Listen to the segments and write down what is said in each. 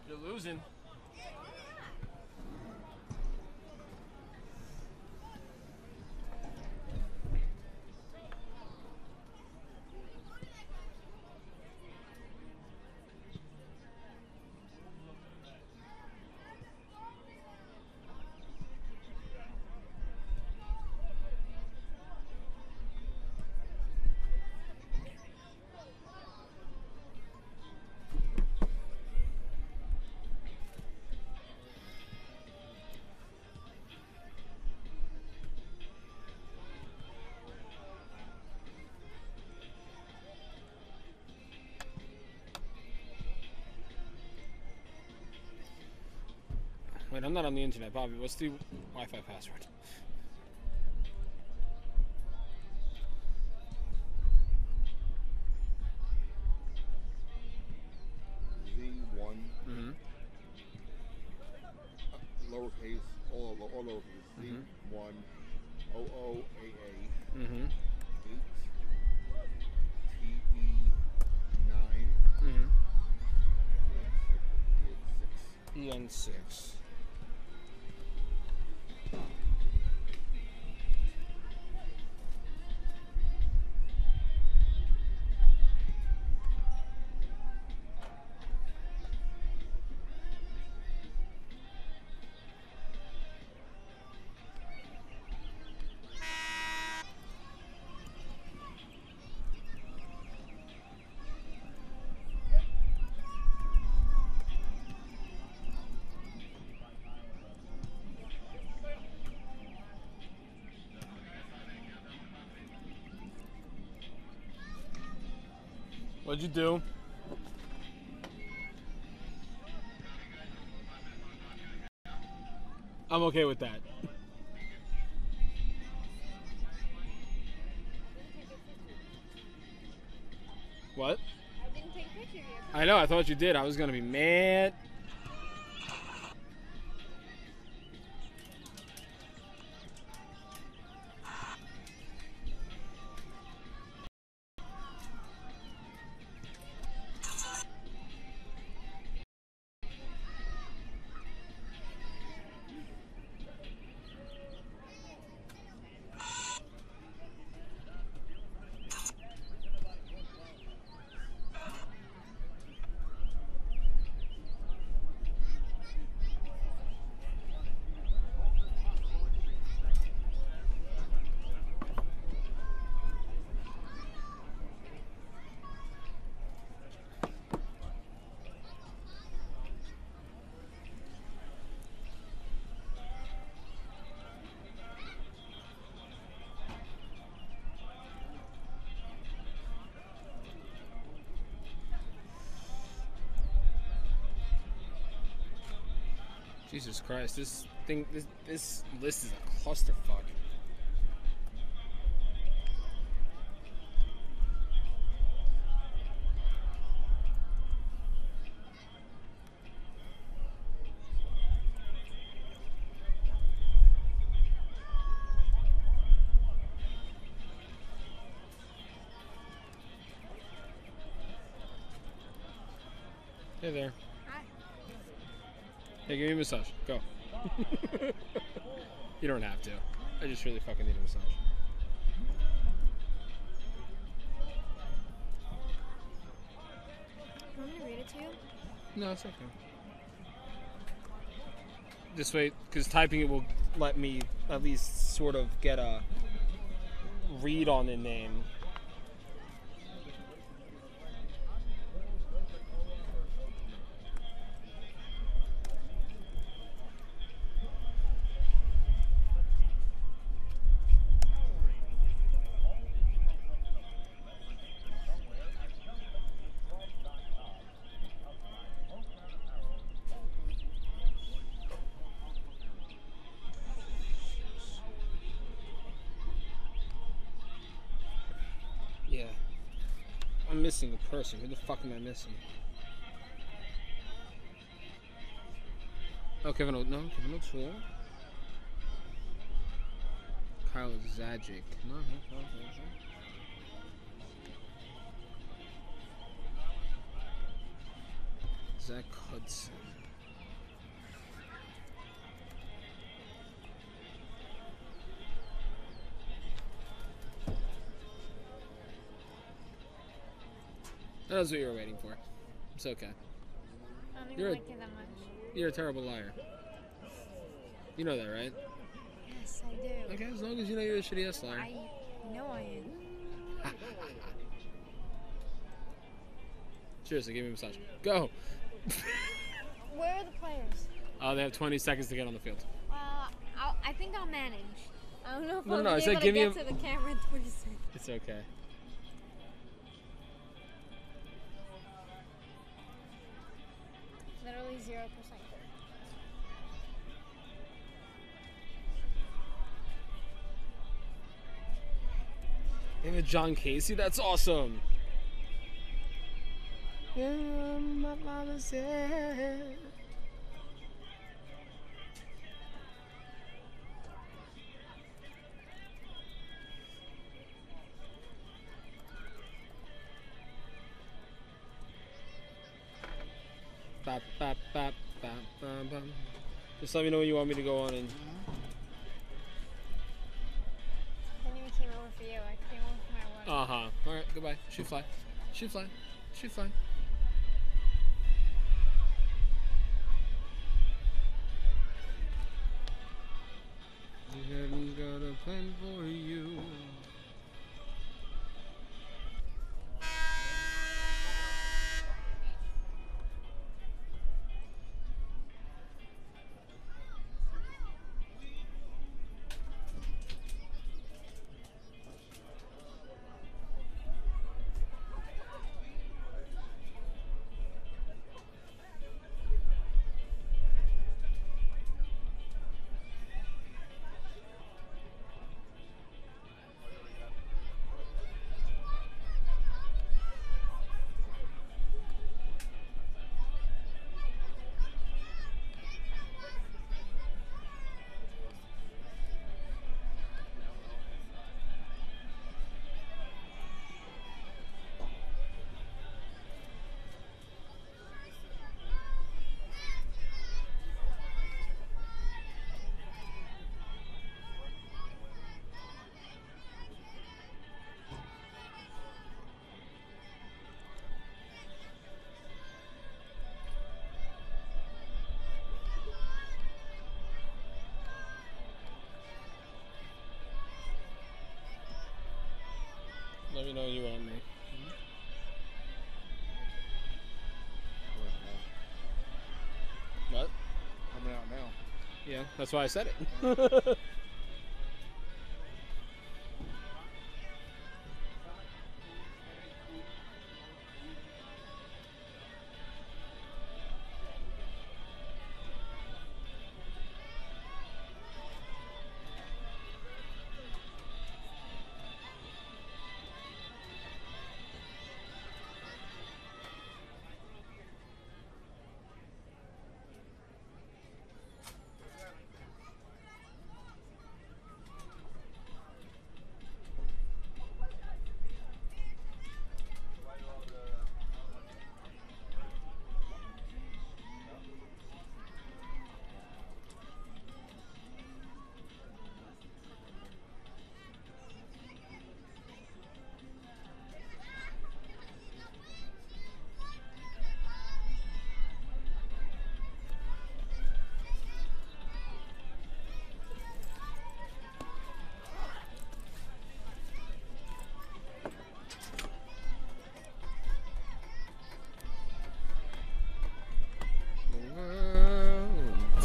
You're losing. Wait, I'm not on the internet, Bobby. What's the Wi-Fi password? Z1. Mm-hmm. Lowercase, all lowercase. Z1. OOAA. Mm-hmm. 8. TE9. Mm-hmm. EN6. EN6. What'd you do? I'm okay with that. What? I didn't take a picture yet. I know, I thought you did. I was gonna be mad. Jesus Christ, this list is a clusterfuck. Hey there. Hi. Hey, give me a massage. Go. You don't have to. I just really fucking need a massage. Want me to read it to you? No, it's okay. This way, because typing it will let me at least sort of get a read on the name. missing a person. Who the fuck am I missing? Oh, Kevin O'Toole. Kyle Zajic. No, Zach Hudson. That's what you were waiting for. It's okay. I don't even You're a- like it that much. You're a terrible liar. You know that, right? Yes, I do. Okay, as long as you know you're a shitty ass liar. I know I am. Seriously, give me a massage. Go! Where are the players? They have 20 seconds to get on the field. I think I'll manage. I don't know if No, I'll no, I be said able to give me get to the camera in 20 seconds. It's okay. Literally 0%. They have a John Casey? That's awesome! Yeah, my mama said. Bop, bop, bop, bop, bop, bop. Just let me know when you want me to go on and. I didn't even came over for you. I came over for my water. Alright, goodbye. Shoot fly. Shoot fly. Shoot fly. Heaven's got a plan for you. Let me know when you want me. What? Coming out now. Yeah, that's why I said it.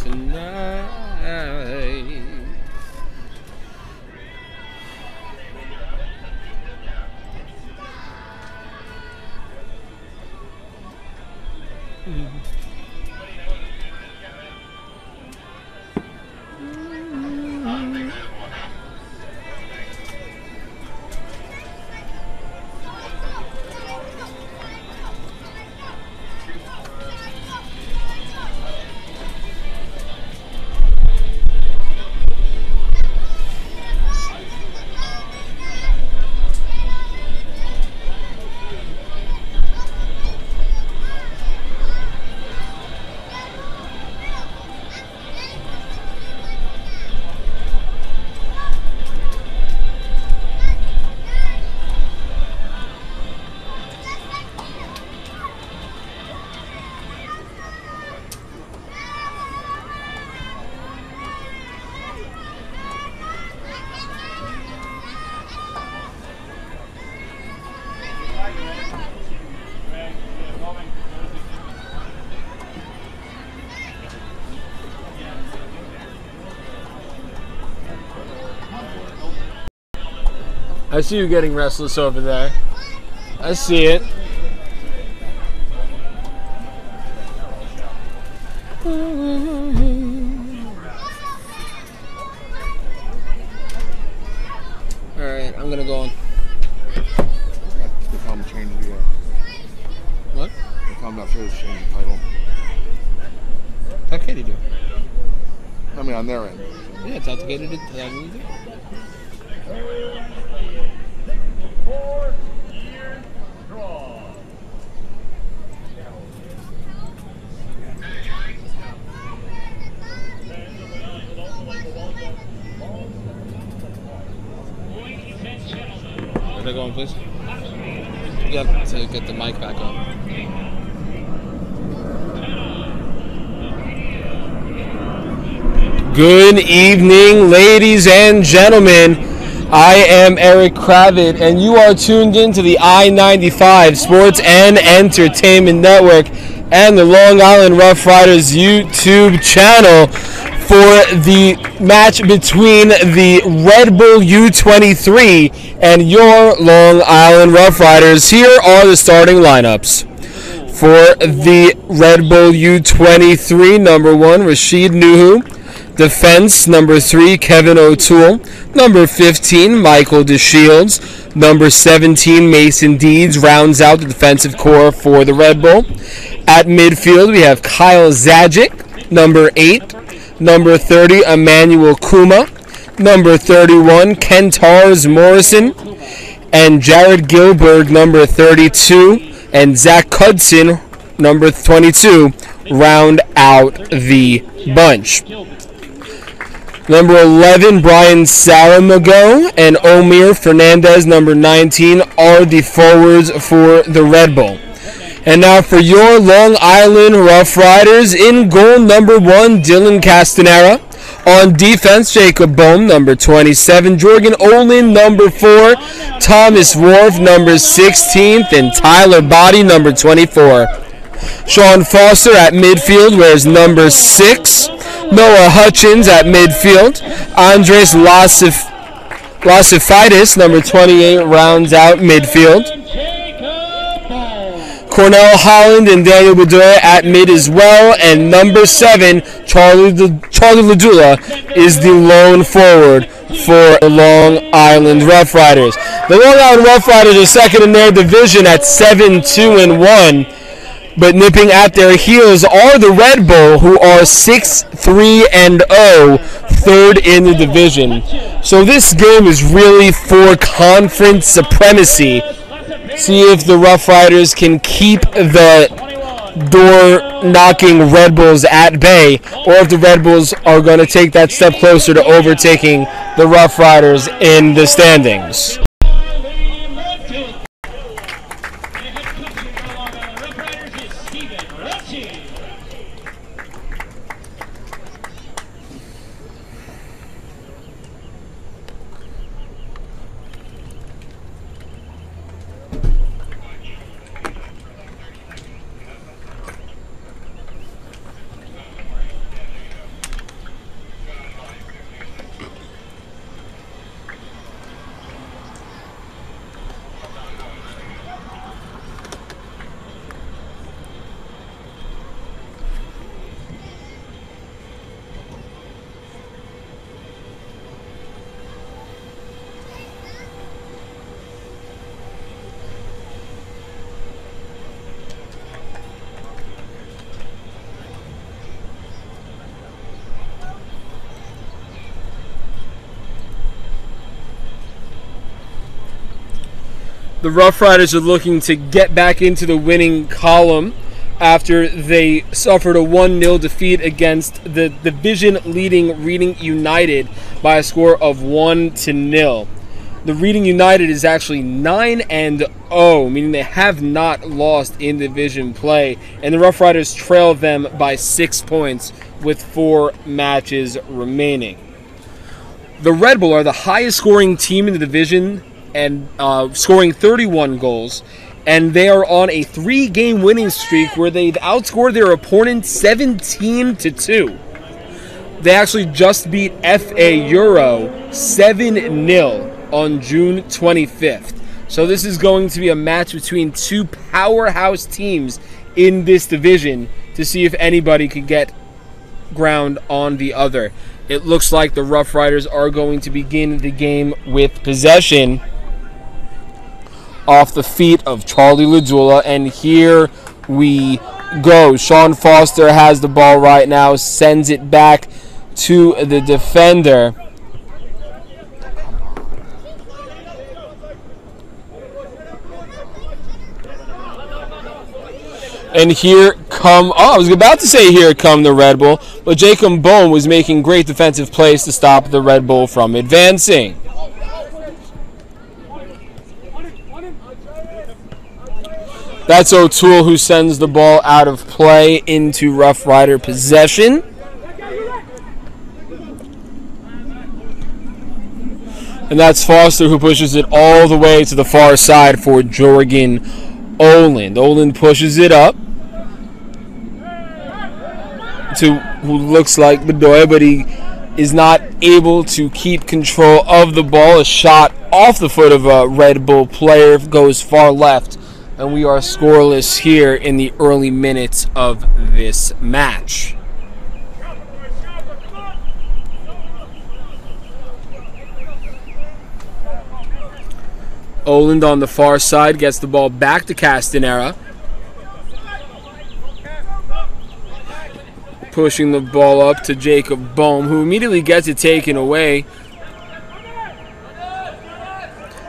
Tonight. I see you getting restless over there. I see it. Alright, I'm gonna go on. The time to change the. What? The time not sure to change the title. How can you do? I mean, on their end. Yeah, it's obligated to tell me to do. Can I go on, please? You have to get the mic back on. Good evening, ladies and gentlemen. I am Eric Kravitz, and you are tuned in to the I-95 Sports and Entertainment Network and the Long Island Rough Riders YouTube channel for the match between the Red Bull U23 and your Long Island Rough Riders. Here are the starting lineups. For the Red Bull U23, number 1, Rashid Nuhu. Defense, number 3, Kevin O'Toole. Number 15, Michael DeShields. Number 17, Mason Deeds rounds out the defensive core for the Red Bull. At midfield, we have Kyle Zajic. Number 8, number 30, Emmanuel Kuma. Number 31, Kentars Morrison. And Jared Gilbert, number 32. And Zach Hudson, number 22, round out the bunch. Number 11, Brian Salamago, and Omir Fernandez, number 19, are the forwards for the Red Bull. And now for your Long Island Rough Riders, in goal, number 1, Dylan Castanera. On defense, Jacob Bohm, number 27, Jorgen Olin, number 4, Thomas Worf, number 16th, and Tyler Body, number 24. Sean Foster at midfield wears number 6. Noah Hutchins at midfield. Andres Lassifidis, number 28, rounds out midfield. Cornell Holland and Daniel Bedoya at mid as well. And number 7, Charlie Ladula, is the lone forward for the Long Island Rough Riders. The Long Island Rough Riders are second in their division at 7-2-1. But nipping at their heels are the Red Bull, who are 6-3-0, third in the division. So this game is really for conference supremacy. See if the Rough Riders can keep the door-knocking Red Bulls at bay, or if the Red Bulls are going to take that step closer to overtaking the Rough Riders in the standings. The Rough Riders are looking to get back into the winning column after they suffered a 1-0 defeat against the division-leading Reading United by a score of 1-0. The Reading United is actually 9-0, meaning they have not lost in division play, and the Rough Riders trail them by 6 points with 4 matches remaining. The Red Bull are the highest-scoring team in the division, and scoring 31 goals, and they are on a 3-game winning streak where they've outscored their opponent 17-2. They actually just beat FA Euro 7-0 on June 25th. So this is going to be a match between two powerhouse teams in this division to see if anybody could get ground on the other. It looks like the Rough Riders are going to begin the game with possession off the feet of Charlie Ladula, and here we go. Sean Foster has the ball right now, sends it back to the defender. And here come, I was about to say here come the Red Bull, but Jacob Bohm was making great defensive plays to stop the Red Bull from advancing. That's O'Toole who sends the ball out of play into Rough Rider possession. And that's Foster who pushes it all the way to the far side for Jorgen Oland. Oland pushes it up to who looks like Bedoya, but he is not able to keep control of the ball. A shot off the foot of a Red Bull player goes far left, and we are scoreless here in the early minutes of this match. Oland on the far side gets the ball back to Castanera. Pushing the ball up to Jacob Bohm, who immediately gets it taken away.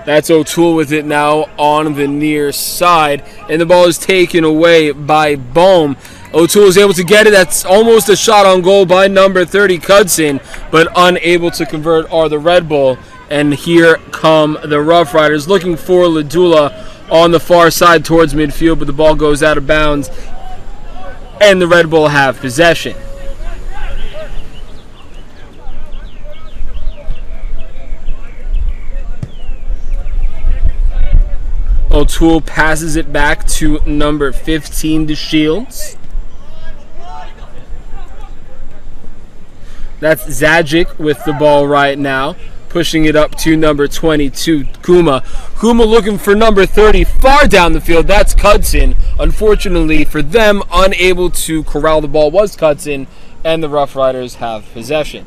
That's O'Toole with it now on the near side, and the ball is taken away by Bohm. O'Toole is able to get it. That's almost a shot on goal by number 30, Cudson, but unable to convert are the Red Bull. And here come the Rough Riders looking for Ladula on the far side towards midfield, but the ball goes out of bounds, and the Red Bull have possession. O'Toole passes it back to number 15, DeShields. That's Zajic with the ball right now, pushing it up to number 22, Kuma. Kuma looking for number 30 far down the field. That's Cudson. Unfortunately for them, unable to corral the ball was Cudson, and the Rough Riders have possession.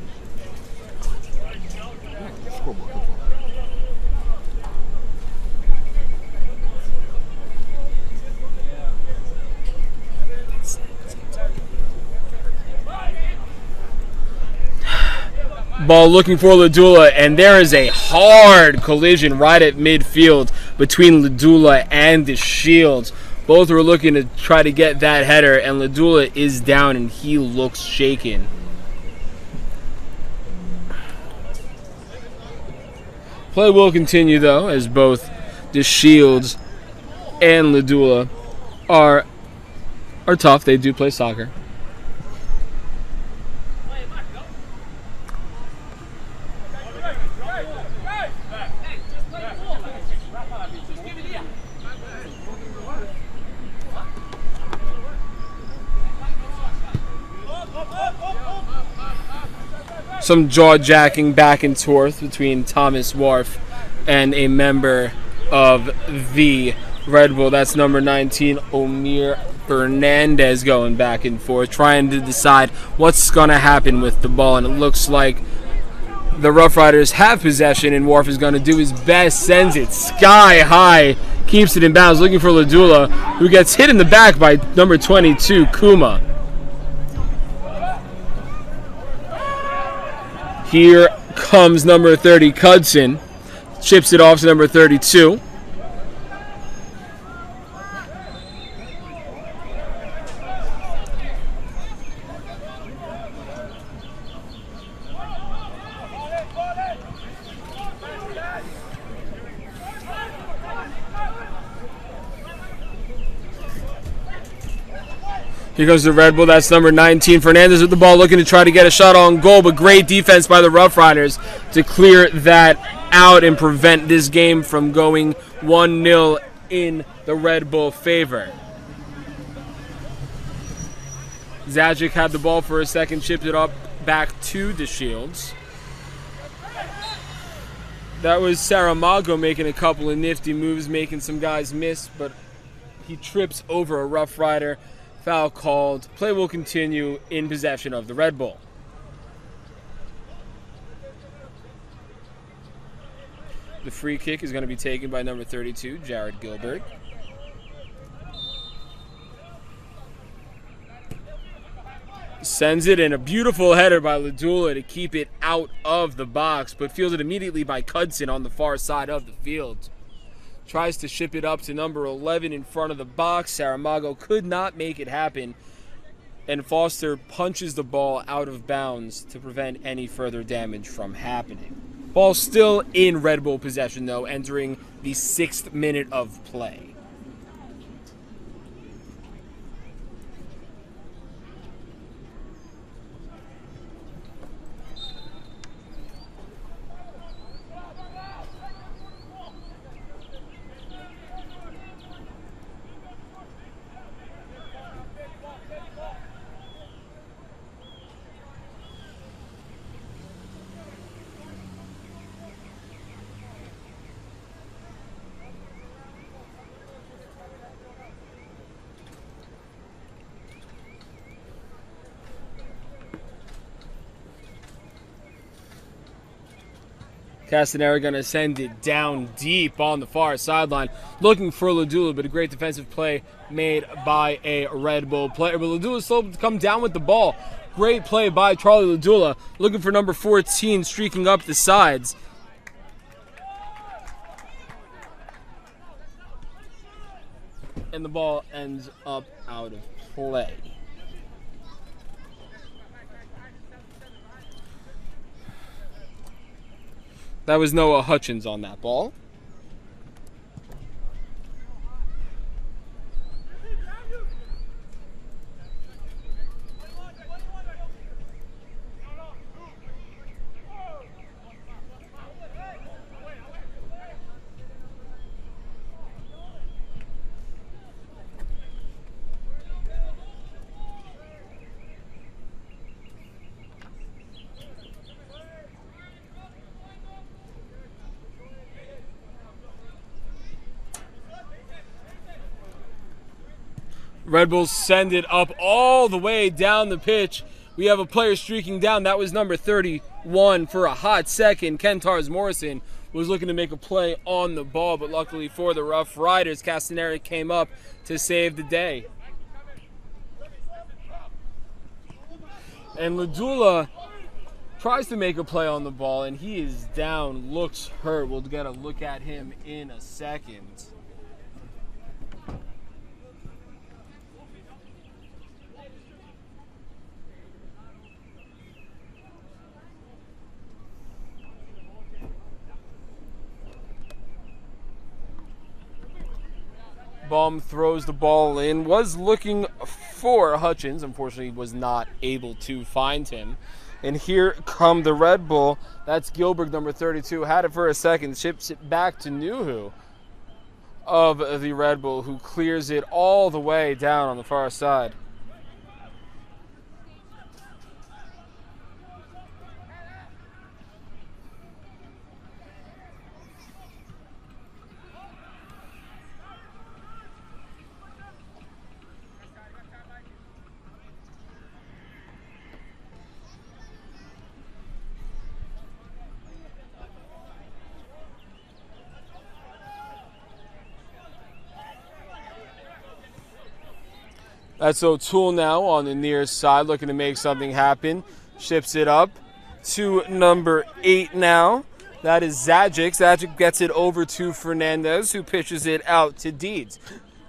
Ball looking for Ladula, and there is a hard collision right at midfield between Ladula and DeShields. Both were looking to try to get that header, and Ladula is down and he looks shaken. Play will continue though, as both DeShields and Ladula are tough. They do play soccer. Some jaw-jacking back and forth between Thomas Wharf and a member of the Red Bull. That's number 19, Omir Fernandez, going back and forth, trying to decide what's going to happen with the ball. And it looks like the Rough Riders have possession, and Wharf is going to do his best, sends it sky high, keeps it in bounds, looking for Ladula, who gets hit in the back by number 22, Kuma. Here comes number 30, Cudson. Chips it off to number 32. Here goes the Red Bull. That's number 19. Fernandez with the ball, looking to try to get a shot on goal, but great defense by the Rough Riders to clear that out and prevent this game from going 1-0 in the Red Bull favor. Zajic had the ball for a second, chipped it up back to DeShields. That was Saramago making a couple of nifty moves, making some guys miss, but he trips over a Rough Rider. Foul called. Play will continue in possession of the Red Bull. The free kick is going to be taken by number 32, Jared Gilbert. Sends it in a beautiful header by Ladula to keep it out of the box, but fielded immediately by Cudson on the far side of the field. Tries to ship it up to number 11 in front of the box. Saramago could not make it happen, and Foster punches the ball out of bounds to prevent any further damage from happening. Ball still in Red Bull possession, though, entering the 6th minute of play. Castanera going to send it down deep on the far sideline, looking for Ladula, but a great defensive play made by a Red Bull player. But Ladula's slow to come down with the ball. Great play by Charlie Ladula, looking for number 14, streaking up the sides. And the ball ends up out of play. That was Noah Hutchins on that ball. Red Bulls send it up all the way down the pitch. We have a player streaking down. That was number 31 for a hot second. Kentars Morrison was looking to make a play on the ball, but luckily for the Rough Riders, Castanera came up to save the day. And Ladula tries to make a play on the ball, and he is down, looks hurt. We'll get a look at him in a second. Baum throws the ball in, was looking for Hutchins, unfortunately was not able to find him. And here come the Red Bull. That's Gilbert, number 32, had it for a second, ships it back to Nuhu of the Red Bull, who clears it all the way down on the far side. That's O'Toole now on the near side, looking to make something happen. Ships it up to number 8 now. That is Zajic. Zajic gets it over to Fernandez, who pitches it out to Deeds.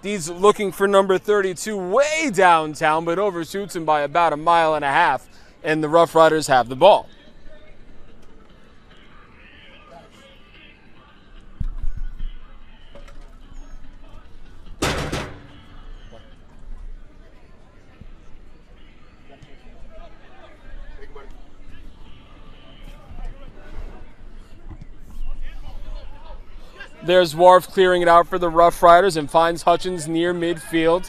Deeds looking for number 32 way downtown, but overshoots him by about a mile and a half, and the Rough Riders have the ball. There's Wharf clearing it out for the Rough Riders and finds Hutchins near midfield.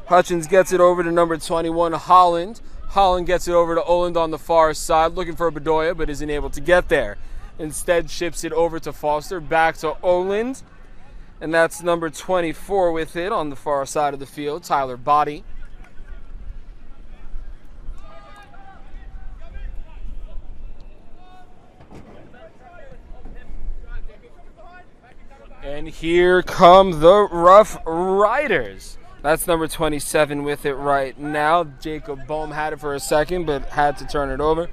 Hutchins gets it over to number 21, Holland. Holland gets it over to Oland on the far side, looking for Bedoya, but isn't able to get there. instead ships it over to Foster, back to Oland. And that's number 24 with it on the far side of the field, Tyler Body. And here come the Rough Riders. That's number 27 with it right now. Jacob Bohm had it for a second, but had to turn it over.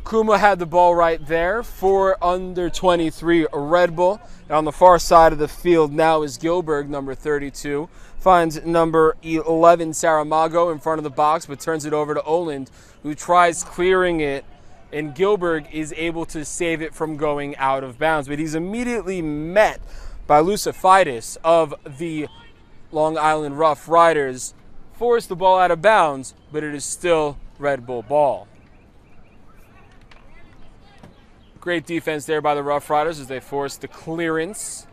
Kuma had the ball right there for under 23 Red Bull. And on the far side of the field now is Gilberg, number 32. Finds number 11 Saramago in front of the box, but turns it over to Oland, who tries clearing it. And Gilberg is able to save it from going out of bounds. But he's immediately met by Lucifidis of the Long Island Rough Riders. Forced the ball out of bounds, but it is still Red Bull ball. Great defense there by the Rough Riders as they force the clearance.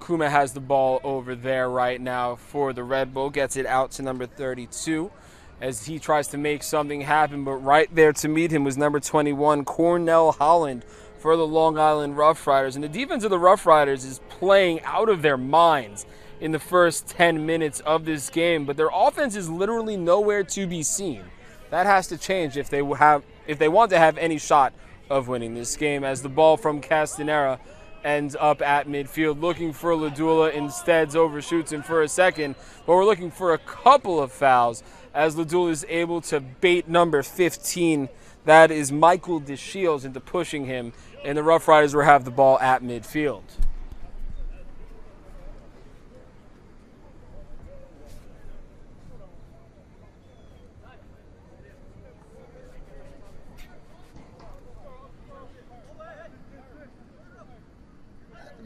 Kuma has the ball over there right now for the Red Bull. Gets it out to number 32 as he tries to make something happen. But right there to meet him was number 21, Cornell Holland, for the Long Island Rough Riders. And the defense of the Rough Riders is playing out of their minds in the first 10 minutes of this game. But their offense is literally nowhere to be seen. That has to change if they want to have any shot of winning this game, as the ball from Castanera ends up at midfield. Looking for Ladula, instead overshoots him for a second. But we're looking for a couple of fouls as Ladula is able to bait number 15. That is Michael DeShields into pushing him. And the Rough Riders will have the ball at midfield.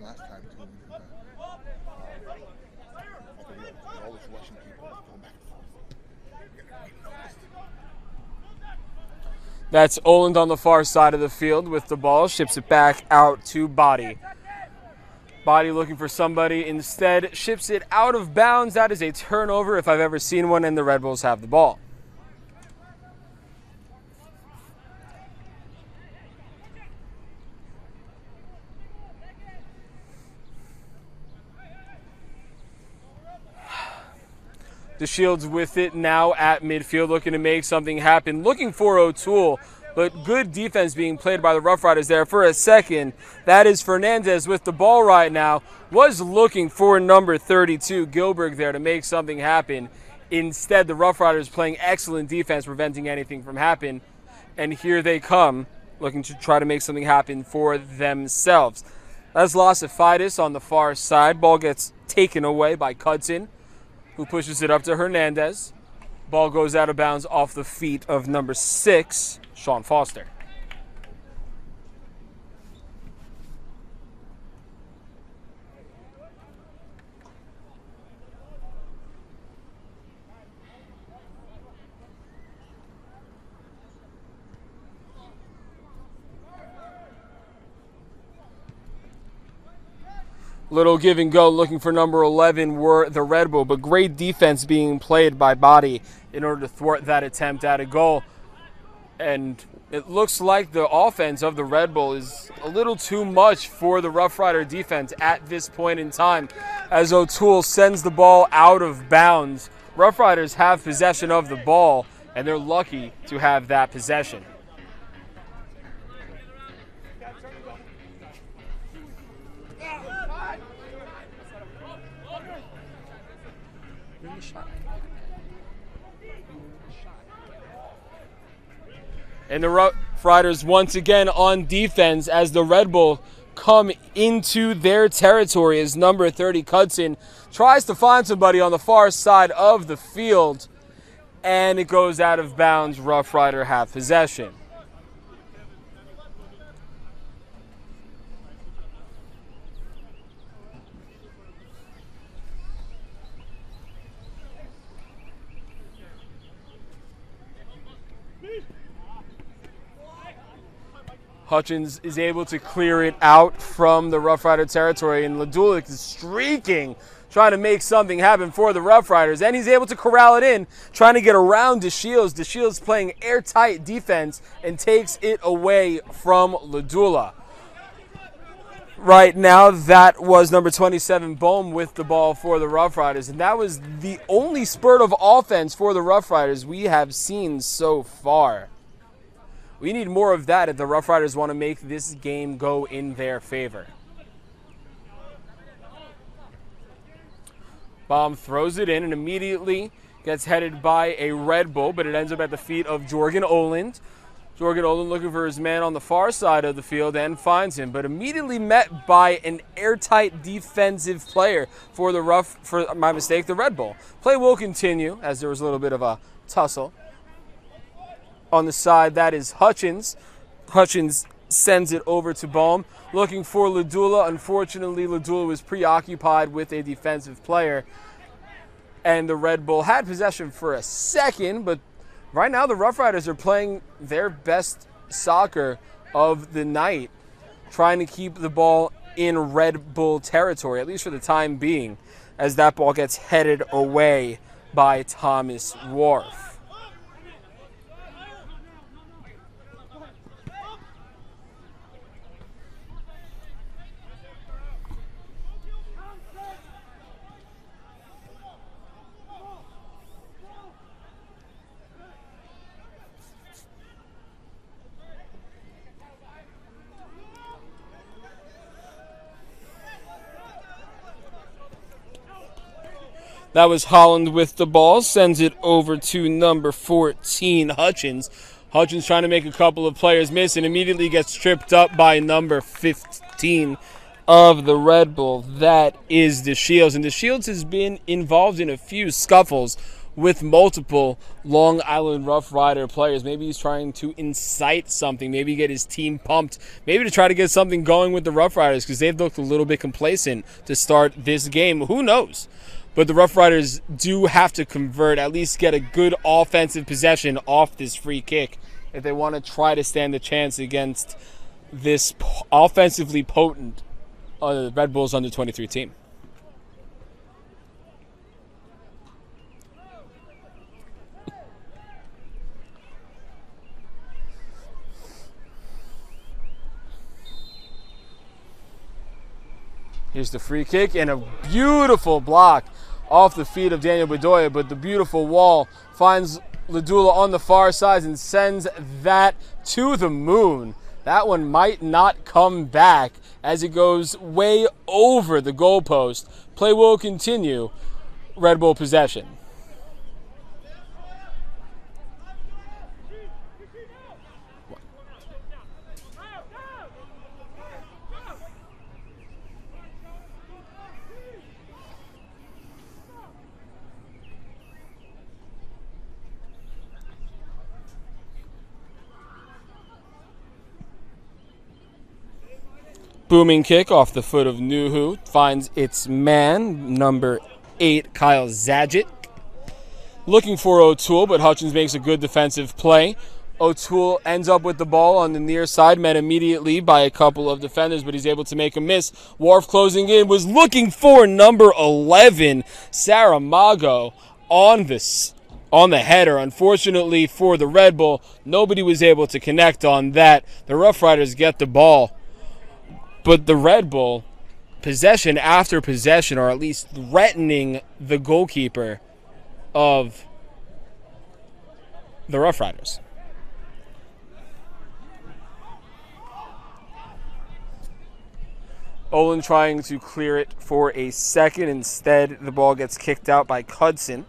Last time too. All this Russian people going back and forth. That's Oland on the far side of the field with the ball. Ships it back out to Body. Body looking for somebody. Instead, ships it out of bounds. That is a turnover if I've ever seen one, and the Red Bulls have the ball. DeShields with it now at midfield, looking to make something happen. Looking for O'Toole, but good defense being played by the Rough Riders there for a second. That is Fernandez with the ball right now. Was looking for number 32, Gilberg, there to make something happen. Instead, the Rough Riders playing excellent defense, preventing anything from happening. And here they come, looking to try to make something happen for themselves. That's Lucifidis on the far side. Ball gets taken away by Cudson, who pushes it up to Hernandez. Ball goes out of bounds off the feet of number 6, Sean Foster. Little give and go, looking for number 11 were the Red Bull, but great defense being played by Body in order to thwart that attempt at a goal. And it looks like the offense of the Red Bull is a little too much for the Rough Rider defense at this point in time, as O'Toole sends the ball out of bounds. Rough Riders have possession of the ball, and they're lucky to have that possession. And the Rough Riders once again on defense as the Red Bull come into their territory as number 30, Cudson, tries to find somebody on the far side of the field, and it goes out of bounds. Rough Rider have possession. Hutchins is able to clear it out from the Rough Rider territory, and Ladulik is streaking, trying to make something happen for the Rough Riders, and he's able to corral it in, trying to get around DeShields. DeShields playing airtight defense and takes it away from Ladula. Right now, that was number 27, Bohm, with the ball for the Rough Riders, and that was the only spurt of offense for the Rough Riders we have seen so far. We need more of that if the Rough Riders want to make this game go in their favor. Bohm throws it in and immediately gets headed by a Red Bull, but it ends up at the feet of Jorgen Oland. Jorgen Oland looking for his man on the far side of the field and finds him, but immediately met by an airtight defensive player for the the Red Bull. Play will continue as there was a little bit of a tussle. On the side, that is Hutchins. Hutchins sends it over to Bohm, looking for Ladula. Unfortunately, Ladula was preoccupied with a defensive player, and the Red Bull had possession for a second, but right now the Rough Riders are playing their best soccer of the night, trying to keep the ball in Red Bull territory, at least for the time being, as that ball gets headed away by Thomas Wharf. That was Holland with the ball, sends it over to number 14, Hutchins. Hutchins trying to make a couple of players miss and immediately gets tripped up by number 15 of the Red Bull. That is DeShields. And DeShields has been involved in a few scuffles with multiple Long Island Rough Rider players. Maybe he's trying to incite something, maybe get his team pumped, maybe to try to get something going with the Rough Riders because they've looked a little bit complacent to start this game. Who knows? But the Rough Riders do have to convert, at least get a good offensive possession off this free kick if they want to try to stand a chance against this offensively potent Red Bulls under-23 team. Here's the free kick and a beautiful block off the feet of Daniel Bedoya, but the beautiful wall finds Ladula on the far side and sends that to the moon. That one might not come back as it goes way over the goalpost. Play will continue. Red Bull possession. Booming kick off the foot of Nuhu finds its man, number 8, Kyle Zajic. Looking for O'Toole, but Hutchins makes a good defensive play. O'Toole ends up with the ball on the near side, met immediately by a couple of defenders, but he's able to make a miss. Wharf closing in, was looking for number 11, Saramago, on the header. Unfortunately for the Red Bull, nobody was able to connect on that. The Rough Riders get the ball. But the Red Bull, possession after possession, are at least threatening the goalkeeper of the Rough Riders. Olin trying to clear it for a second. Instead, the ball gets kicked out by Hudson.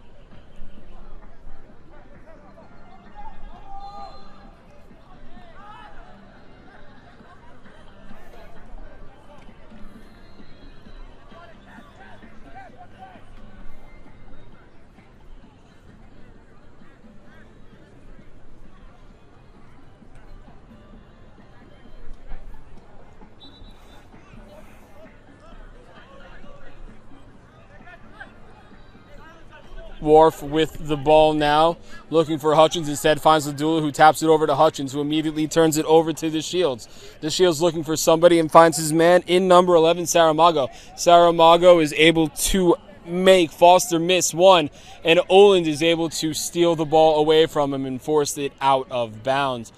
Wharf with the ball now, looking for Hutchins. Instead finds Ladula, who taps it over to Hutchins, who immediately turns it over to DeShields. DeShields looking for somebody and finds his man in number 11, Saramago. Saramago is able to make Foster miss one, and Oland is able to steal the ball away from him and force it out of bounds.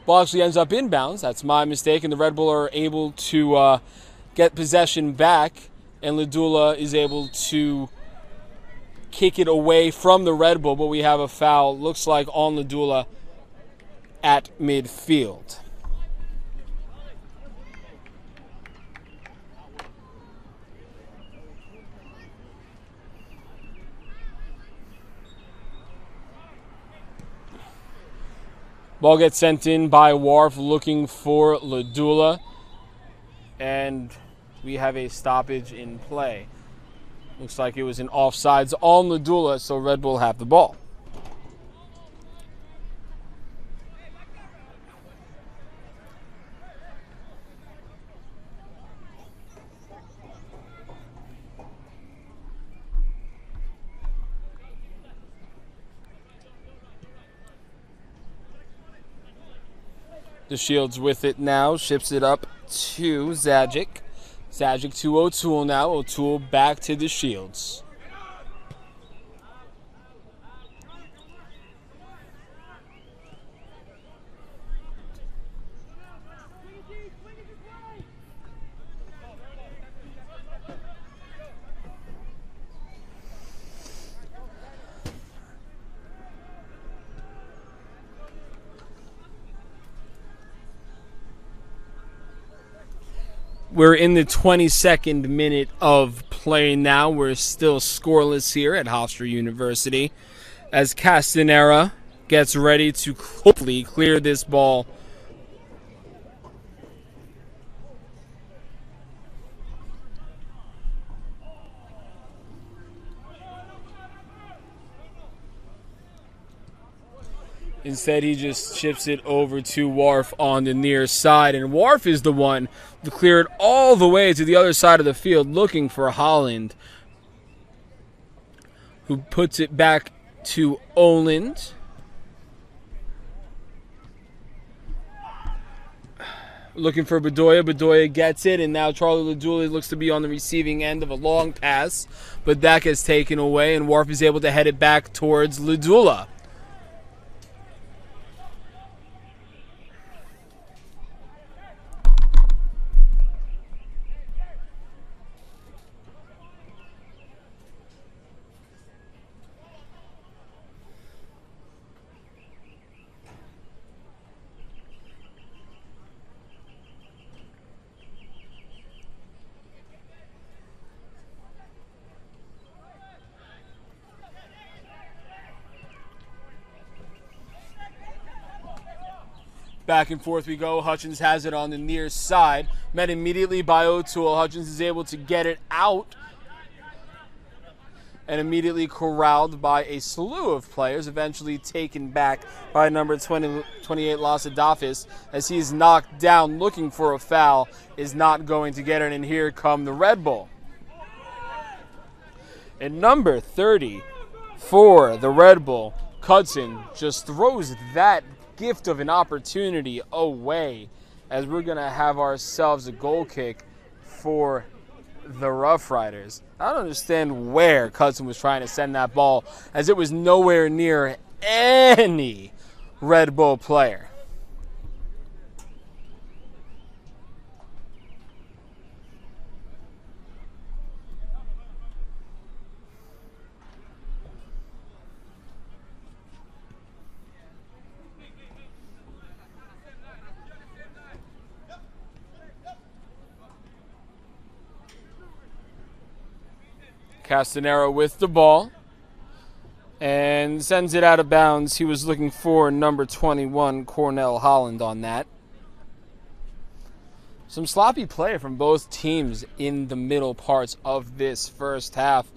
Ball actually ends up in bounds. That's my mistake, and the Red Bull are able to get possession back, and Ladula is able to kick it away from the Red Bull, but we have a foul, looks like on Ladula at midfield. Ball gets sent in by Wharf looking for Ladula, and we have a stoppage in play. Looks like it was an offsides on Ladula, so Red Bull have the ball. DeShields with it now, ships it up to Zajic. Zajic to O'Toole now. O'Toole back to DeShields. We're in the 22nd minute of play now. We're still scoreless here at Hofstra University as Castanera gets ready to hopefully clear this ball. Instead, he just chips it over to Wharf on the near side. And Wharf is the one to clear it all the way to the other side of the field, looking for Holland, who puts it back to Oland. Looking for Bedoya. Bedoya gets it, and now Charlie Ladula looks to be on the receiving end of a long pass. But that gets taken away, and Wharf is able to head it back towards Ladula. Back and forth we go. Hutchins has it on the near side. Met immediately by O'Toole. Hutchins is able to get it out and immediately corralled by a slew of players, eventually taken back by number 28, Lasadafis, as he's knocked down looking for a foul, is not going to get it, and here come the Red Bull. And number 30 for the Red Bull, Cudson, just throws that gift of an opportunity away, as we're going to have ourselves a goal kick for the Rough Riders. I don't understand where Cudson was trying to send that ball, as it was nowhere near any Red Bull player. Castanero with the ball and sends it out of bounds. He was looking for number 21, Cornell Holland, on that. Some sloppy play from both teams in the middle parts of this first half.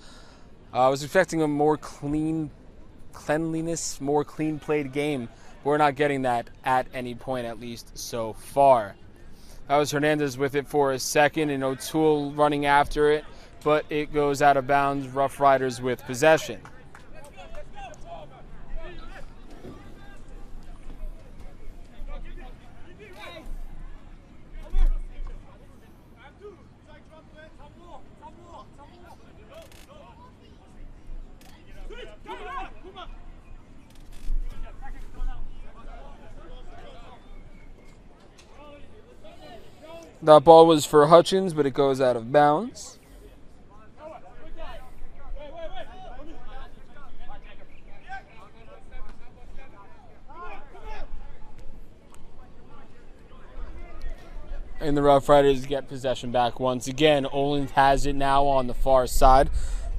I was expecting a more more clean played game. We're not getting that at any point, at least so far. That was Hernandez with it for a second, and O'Toole running after it. but it goes out of bounds. Rough Riders with possession. That ball was for Hutchins, but it goes out of bounds. And the Rough Riders get possession back once again. Oland has it now on the far side,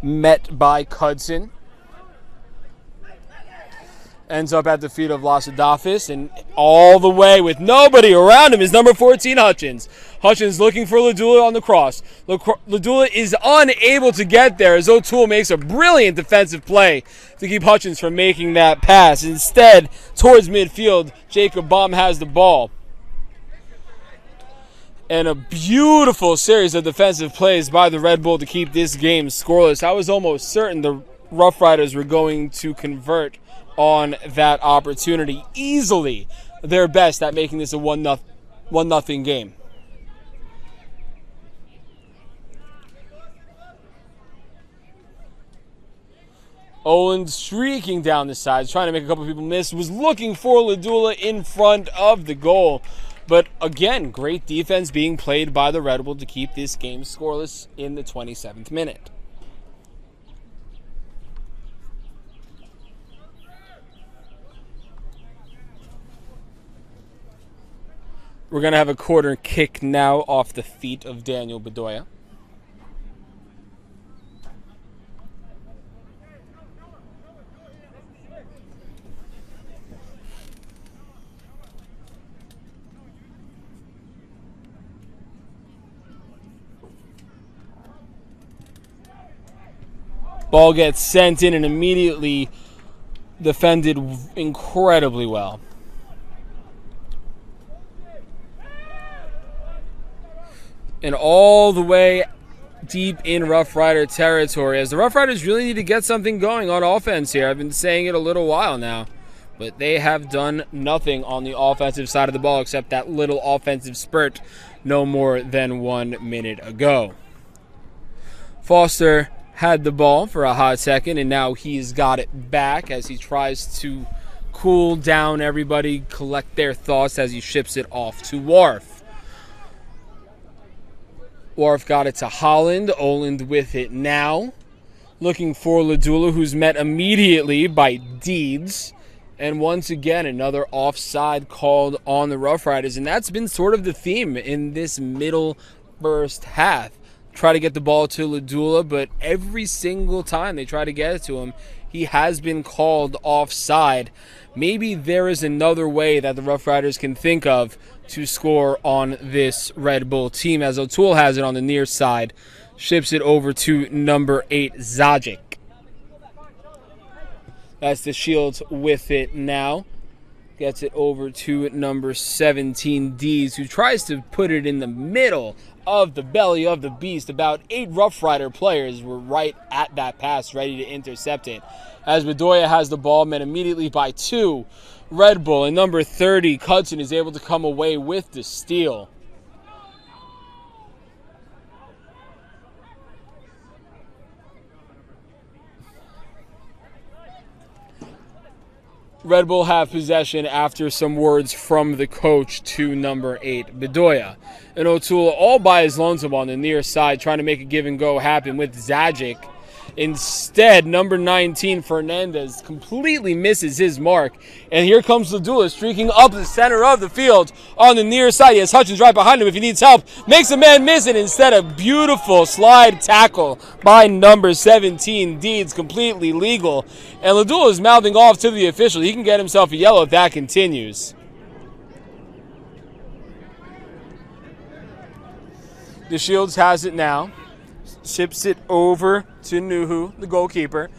met by Cudson. Ends up at the feet of Lasadafis, and all the way with nobody around him is number 14, Hutchins. Hutchins looking for Ladula on the cross. Ladula is unable to get there as O'Toole makes a brilliant defensive play to keep Hutchins from making that pass. Instead, towards midfield, Jacob Baum has the ball. And a beautiful series of defensive plays by the Red Bull to keep this game scoreless. I was almost certain the Rough Riders were going to convert on that opportunity. Easily their best at making this a 1-0 game. Oland streaking down the sides, trying to make a couple people miss, was looking for Ladula in front of the goal. But again, great defense being played by the Red Bull to keep this game scoreless in the 27th minute. We're going to have a corner kick now off the feet of Daniel Bedoya. Ball gets sent in and immediately defended incredibly well. And all the way deep in Rough Rider territory, as the Rough Riders really need to get something going on offense here. I've been saying it a little while now, but they have done nothing on the offensive side of the ball except that little offensive spurt no more than 1 minute ago. Foster had the ball for a hot second, and now he's got it back as he tries to cool down everybody, collect their thoughts as he ships it off to Wharf. Wharf got it to Holland. Oland with it now. Looking for Ladula, who's met immediately by Deeds. And once again, another offside called on the Rough Riders. And that's been sort of the theme in this middle first half. Try to get the ball to Ladula, but every single time they try to get it to him, he has been called offside. Maybe there is another way that the Rough Riders can think of to score on this Red Bull team, as O'Toole has it on the near side. Ships it over to number 8, Zajic. That's the Shields with it now. Gets it over to number 17, Dees, who tries to put it in the middle of the belly of the beast. About 8 Rough Rider players were right at that pass, ready to intercept it. As Bedoya has the ball, met immediately by 2 Red Bull, and number 30, Cudson, is able to come away with the steal. Red Bull have possession after some words from the coach to number 8, Bedoya. And O'Toole all by his lonesome on the near side, trying to make a give and go happen with Zajic. Instead, number 19, Fernandez, completely misses his mark. And here comes Ladula streaking up the center of the field on the near side. He has Hutchins right behind him if he needs help. Makes a man miss it. Instead, a beautiful slide tackle by number 17, Deeds, completely legal. And Ladula is mouthing off to the official. He can get himself a yellow if that continues. The Shields has it now. Chips it over to Nuhu, the goalkeeper,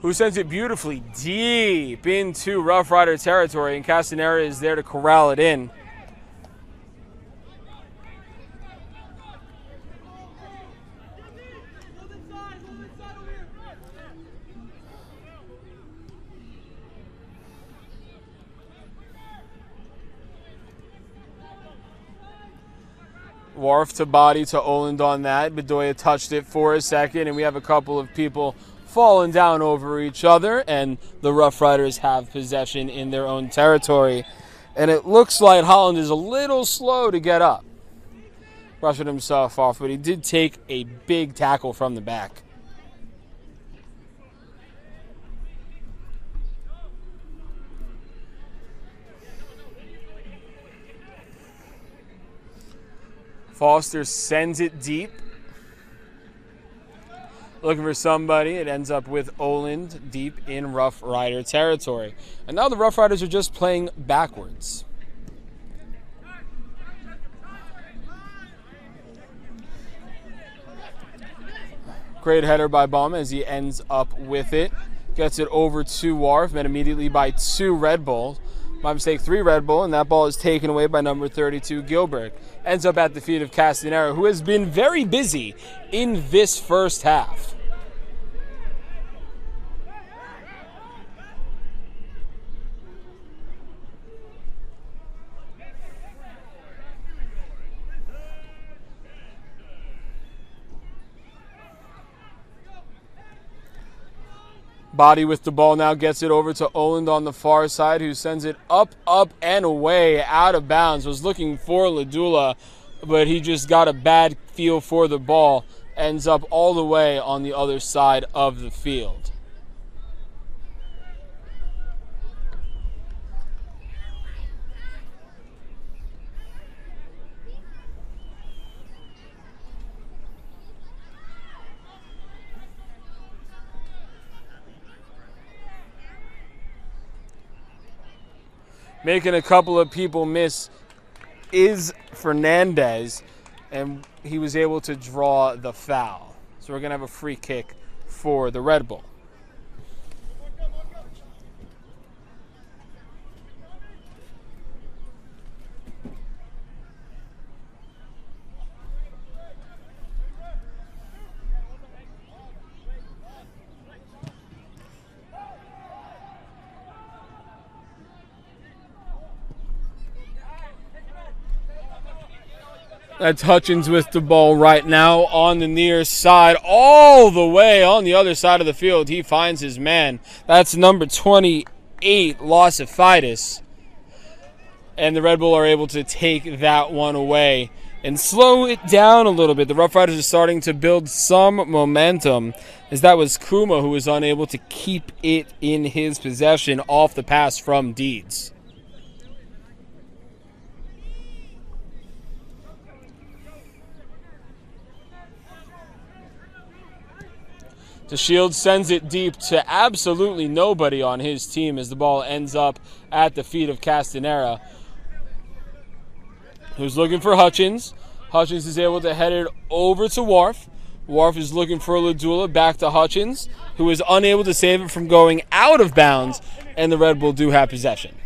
who sends it beautifully deep into Rough Rider territory, and Castanera is there to corral it in. Wharf to body to Oland on that. Bedoya touched it for a second, and we have a couple of people falling down over each other, and the Rough Riders have possession in their own territory. And it looks like Holland is a little slow to get up. Brushing himself off, but he did take a big tackle from the back. Foster sends it deep. Looking for somebody. It ends up with Oland deep in Rough Rider territory. And now the Rough Riders are just playing backwards. Great header by Baum as he ends up with it. Gets it over to Wharf, met immediately by 2 Red Bulls. My mistake, 3 Red Bull, and that ball is taken away by number 32, Gilbert. Ends up at the feet of Castanera, who has been very busy in this first half. Body with the ball now, gets it over to Oland on the far side, who sends it up, and away, out of bounds. Was looking for Ladula, but he just got a bad feel for the ball. Ends up all the way on the other side of the field. Making a couple of people miss is Fernandez, and he was able to draw the foul. So we're going to have a free kick for the Red Bull. That's Hutchins with the ball right now on the near side, all the way on the other side of the field. He finds his man. That's number 28, Lossifidis. And the Red Bull are able to take that one away and slow it down a little bit. The Rough Riders are starting to build some momentum, as that was Kuma who was unable to keep it in his possession off the pass from Deeds. DeShields sends it deep to absolutely nobody on his team as the ball ends up at the feet of Castanera, who's looking for Hutchins. Hutchins is able to head it over to Wharf. Wharf is looking for Ladula, back to Hutchins, who is unable to save it from going out of bounds, and the Red Bull do have possession.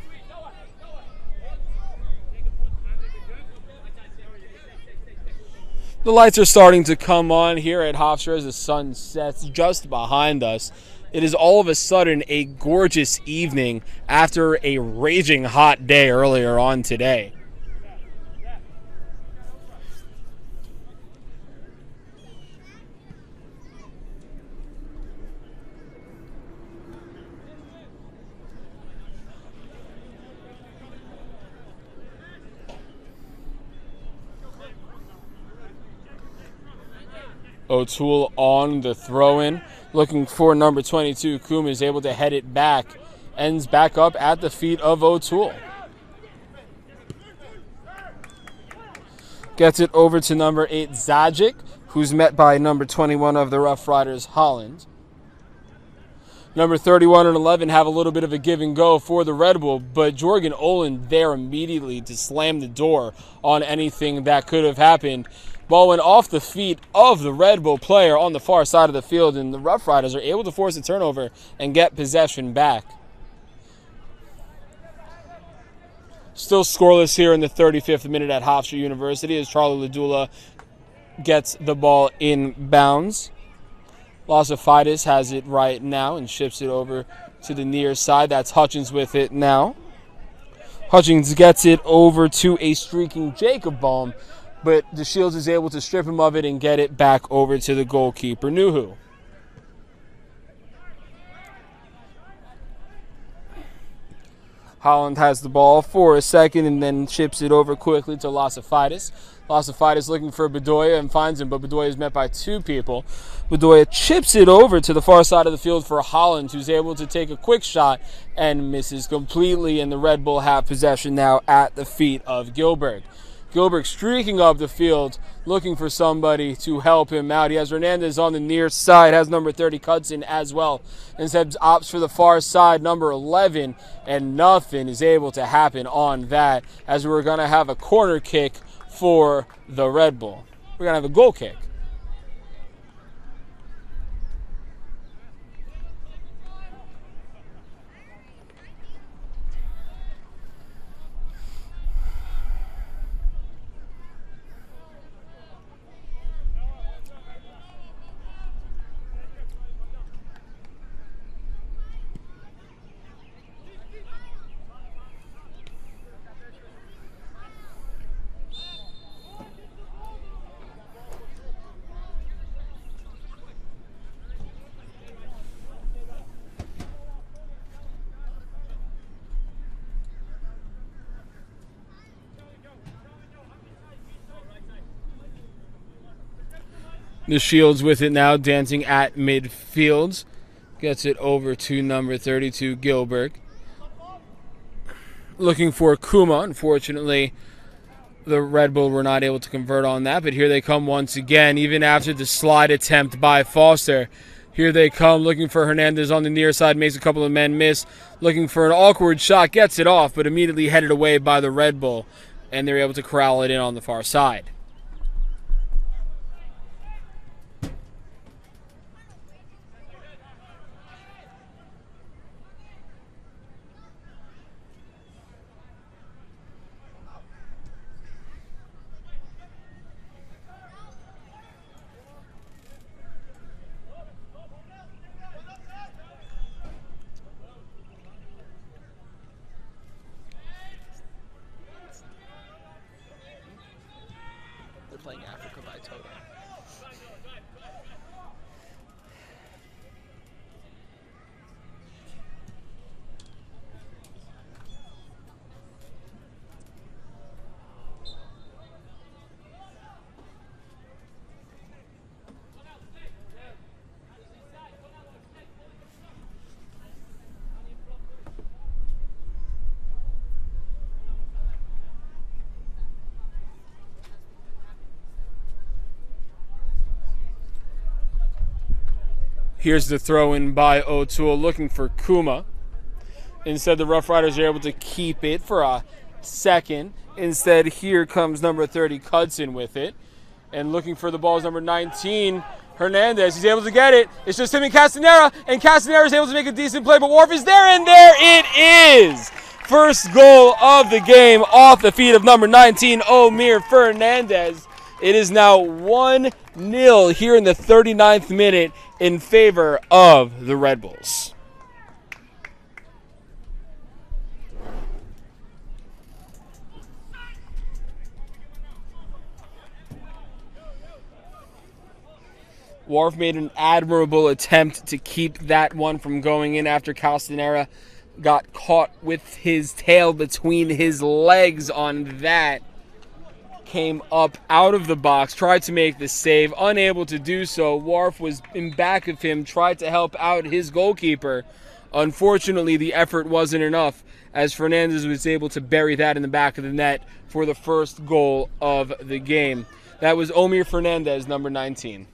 The lights are starting to come on here at Hofstra as the sun sets just behind us. It is all of a sudden a gorgeous evening after a raging hot day earlier on today. O'Toole on the throw-in, looking for number 22. Kuma is able to head it back, ends back up at the feet of O'Toole. Gets it over to number 8, Zajic, who's met by number 21 of the Rough Riders, Holland. Number 31 and 11 have a little bit of a give and go for the Red Bull, but Jorgen Oland there immediately to slam the door on anything that could have happened. Ball went off the feet of the Red Bull player on the far side of the field, and the Rough Riders are able to force a turnover and get possession back. Still scoreless here in the 35th minute at Hofstra University as Charlie Ladula gets the ball in bounds. Lossifidis has it right now and ships it over to the near side. That's Hutchins with it now. Hutchins gets it over to a streaking Jacob Baum, but the Shields is able to strip him of it and get it back over to the goalkeeper, Nuhu. Holland has the ball for a second and then chips it over quickly to Lassafidis. Lassafidis looking for Bedoya and finds him, but Bedoya is met by two people. Bedoya chips it over to the far side of the field for Holland, who's able to take a quick shot and misses completely, and the Red Bull have possession now at the feet of Gilbert. Gilbert streaking up the field, looking for somebody to help him out. He has Hernandez on the near side, has number 30 Cudson as well. Instead opts for the far side, number 11, and nothing is able to happen on that, as we're going to have a corner kick for the Red Bull. We're going to have a goal kick. The Shields with it now, dancing at midfield. Gets it over to number 32, Gilbert. Looking for Kuma. Unfortunately, the Red Bull were not able to convert on that, but here they come once again, even after the slide attempt by Foster. Here they come, looking for Hernandez on the near side, makes a couple of men miss. Looking for an awkward shot, gets it off, but immediately headed away by the Red Bull, and they're able to corral it in on the far side. Playing Africa by Toto. Here's the throw-in by O'Toole, looking for Kuma. Instead, the Rough Riders are able to keep it for a second. Instead, here comes number 30, Cudson, with it. And looking for the ball is number 19, Hernandez. He's able to get it. It's just him and Castanera is able to make a decent play, but Wharf is there, and there it is! First goal of the game off the feet of number 19, Omir Fernandez. It is now 1-0 here in the 39th minute in favor of the Red Bulls. Wharf made an admirable attempt to keep that one from going in after Castanera got caught with his tail between his legs on that. Came up out of the box, tried to make the save, unable to do so. Wharf was in back of him, tried to help out his goalkeeper. Unfortunately, the effort wasn't enough, as Fernandez was able to bury that in the back of the net for the first goal of the game. That was Omir Fernandez, number 19.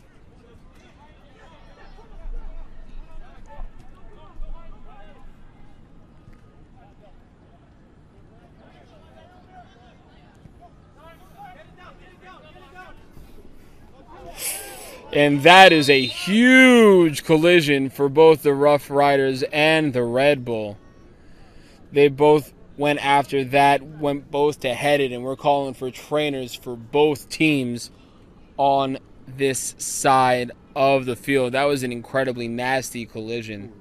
And that is a huge collision for both the Rough Riders and the Red Bull. They both went after that, went both to head it, and we're calling for trainers for both teams on this side of the field. That was an incredibly nasty collision.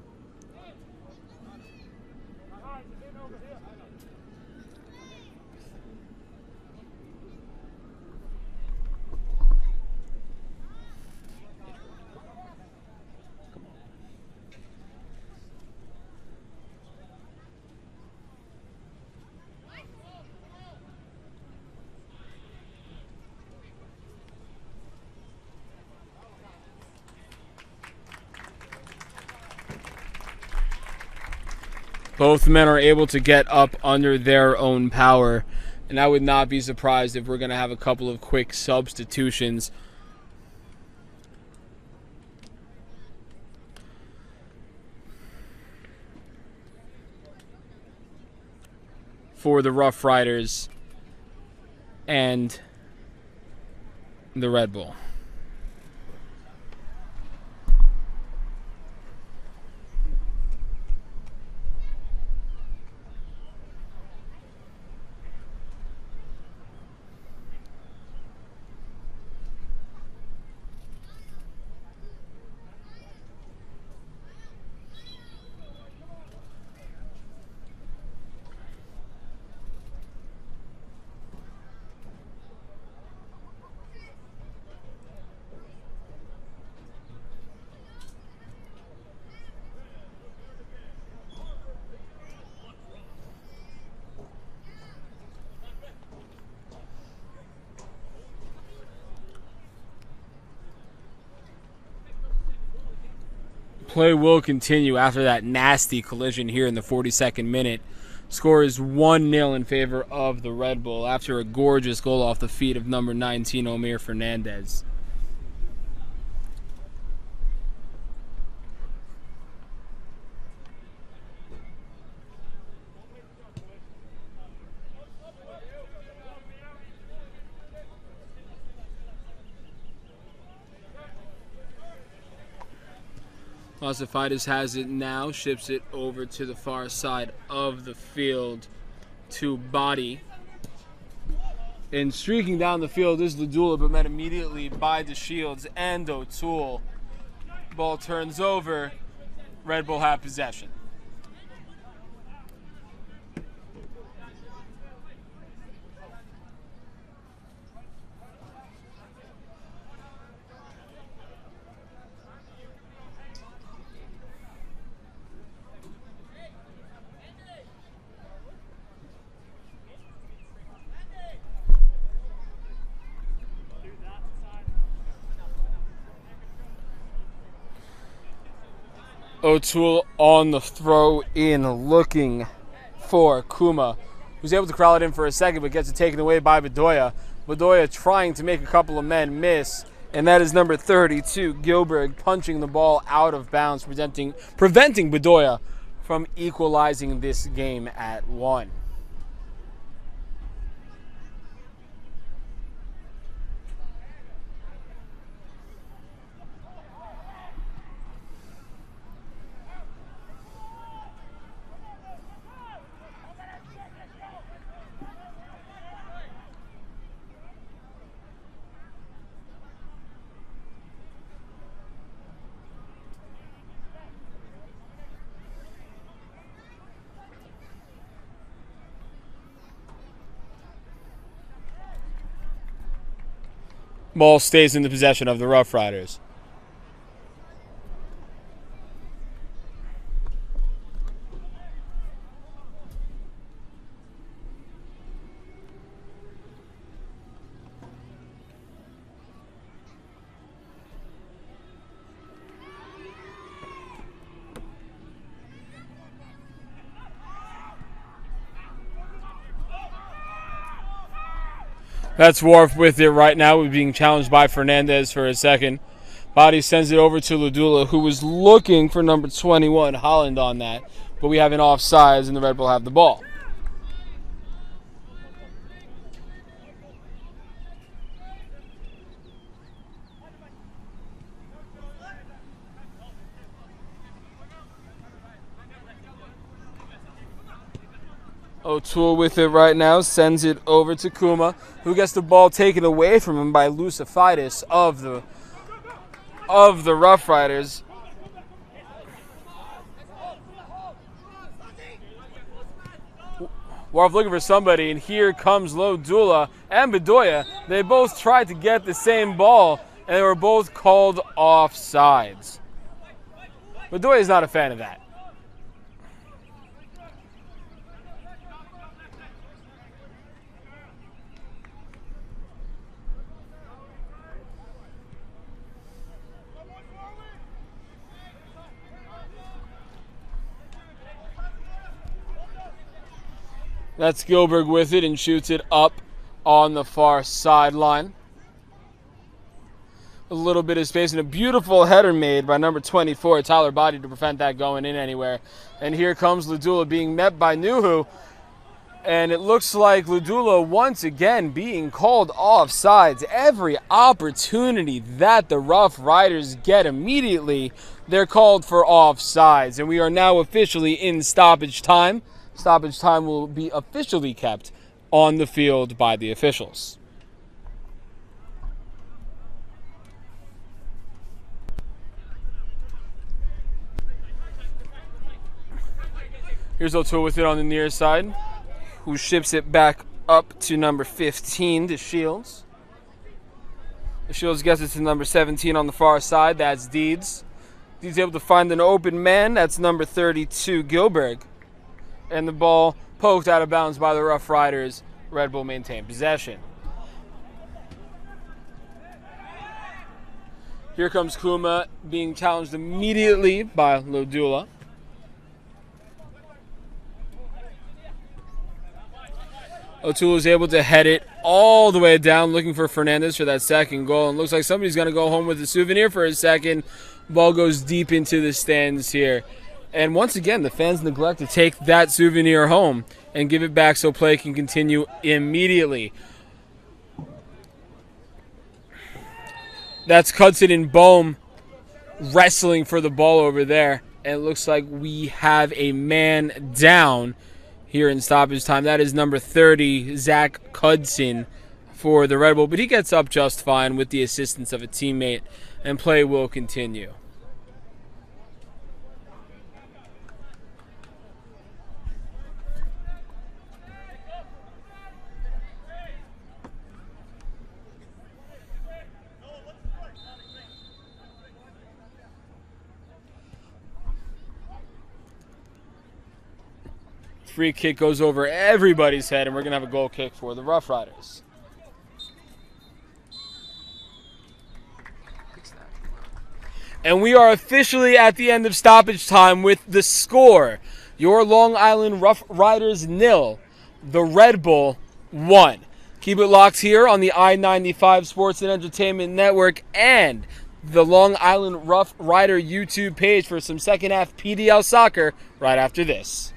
Both men are able to get up under their own power, and I would not be surprised if we're going to have a couple of quick substitutions. For the Rough Riders and the Red Bull. Play will continue after that nasty collision here in the 42nd minute. Score is 1-0 in favor of the Red Bull after a gorgeous goal off the feet of number 19, Omir Fernandez. Osifides has it now, ships it over to the far side of the field to Body. And streaking down the field is Ladula, but met immediately by DeShields and O'Toole. Ball turns over. Red Bull have possession. O'Toole on the throw in, looking for Kuma, who's able to corral it in for a second, but gets it taken away by Bedoya. Bedoya trying to make a couple of men miss, and that is number 32, Gilberg, punching the ball out of bounds, preventing Bedoya from equalizing this game at 1. Ball stays in the possession of the Rough Riders. That's Wharf with it right now. We're being challenged by Fernandez for a second. Body sends it over to Ladula, who was looking for number 21, Holland, on that. But we have an offsides, and the Red Bull have the ball. O'Toole with it right now, sends it over to Kuma, who gets the ball taken away from him by Lucifides of the Rough Riders. Wharf looking for somebody, and here comes Lodula and Bedoya. They both tried to get the same ball, and they were both called offsides. Bedoya is not a fan of that. That's Gilbert with it and shoots it up on the far sideline. A little bit of space and a beautiful header made by number 24, Tyler Body, to prevent that going in anywhere. And here comes Ludula being met by Nuhu. And it looks like Ludula once again being called offsides. Every opportunity that the Rough Riders get immediately, they're called for offsides. And we are now officially in stoppage time. Stoppage time will be officially kept on the field by the officials. Here's O'Toole with it on the near side, who ships it back up to number 15 to Shields. Shields gets it to number 17 on the far side. That's Deeds. Deeds able to find an open man. That's number 32, Gilberg. And the ball poked out of bounds by the Rough Riders. Red Bull maintained possession. Here comes Kuma being challenged immediately by Lodula. O'Toole is able to head it all the way down, looking for Fernandez for that second goal. And looks like somebody's going to go home with a souvenir for a second. Ball goes deep into the stands here. And once again, the fans neglect to take that souvenir home and give it back so play can continue immediately. That's Cudson and Bohm wrestling for the ball over there. And it looks like we have a man down here in stoppage time. That is number 30, Zach Cudson, for the Red Bull. But he gets up just fine with the assistance of a teammate, and play will continue. Free kick goes over everybody's head, and we're going to have a goal kick for the Rough Riders. And we are officially at the end of stoppage time with the score. Your Long Island Rough Riders 0, the Red Bull 1. Keep it locked here on the I-95 Sports and Entertainment Network and the Long Island Rough Rider YouTube page for some second half PDL soccer right after this.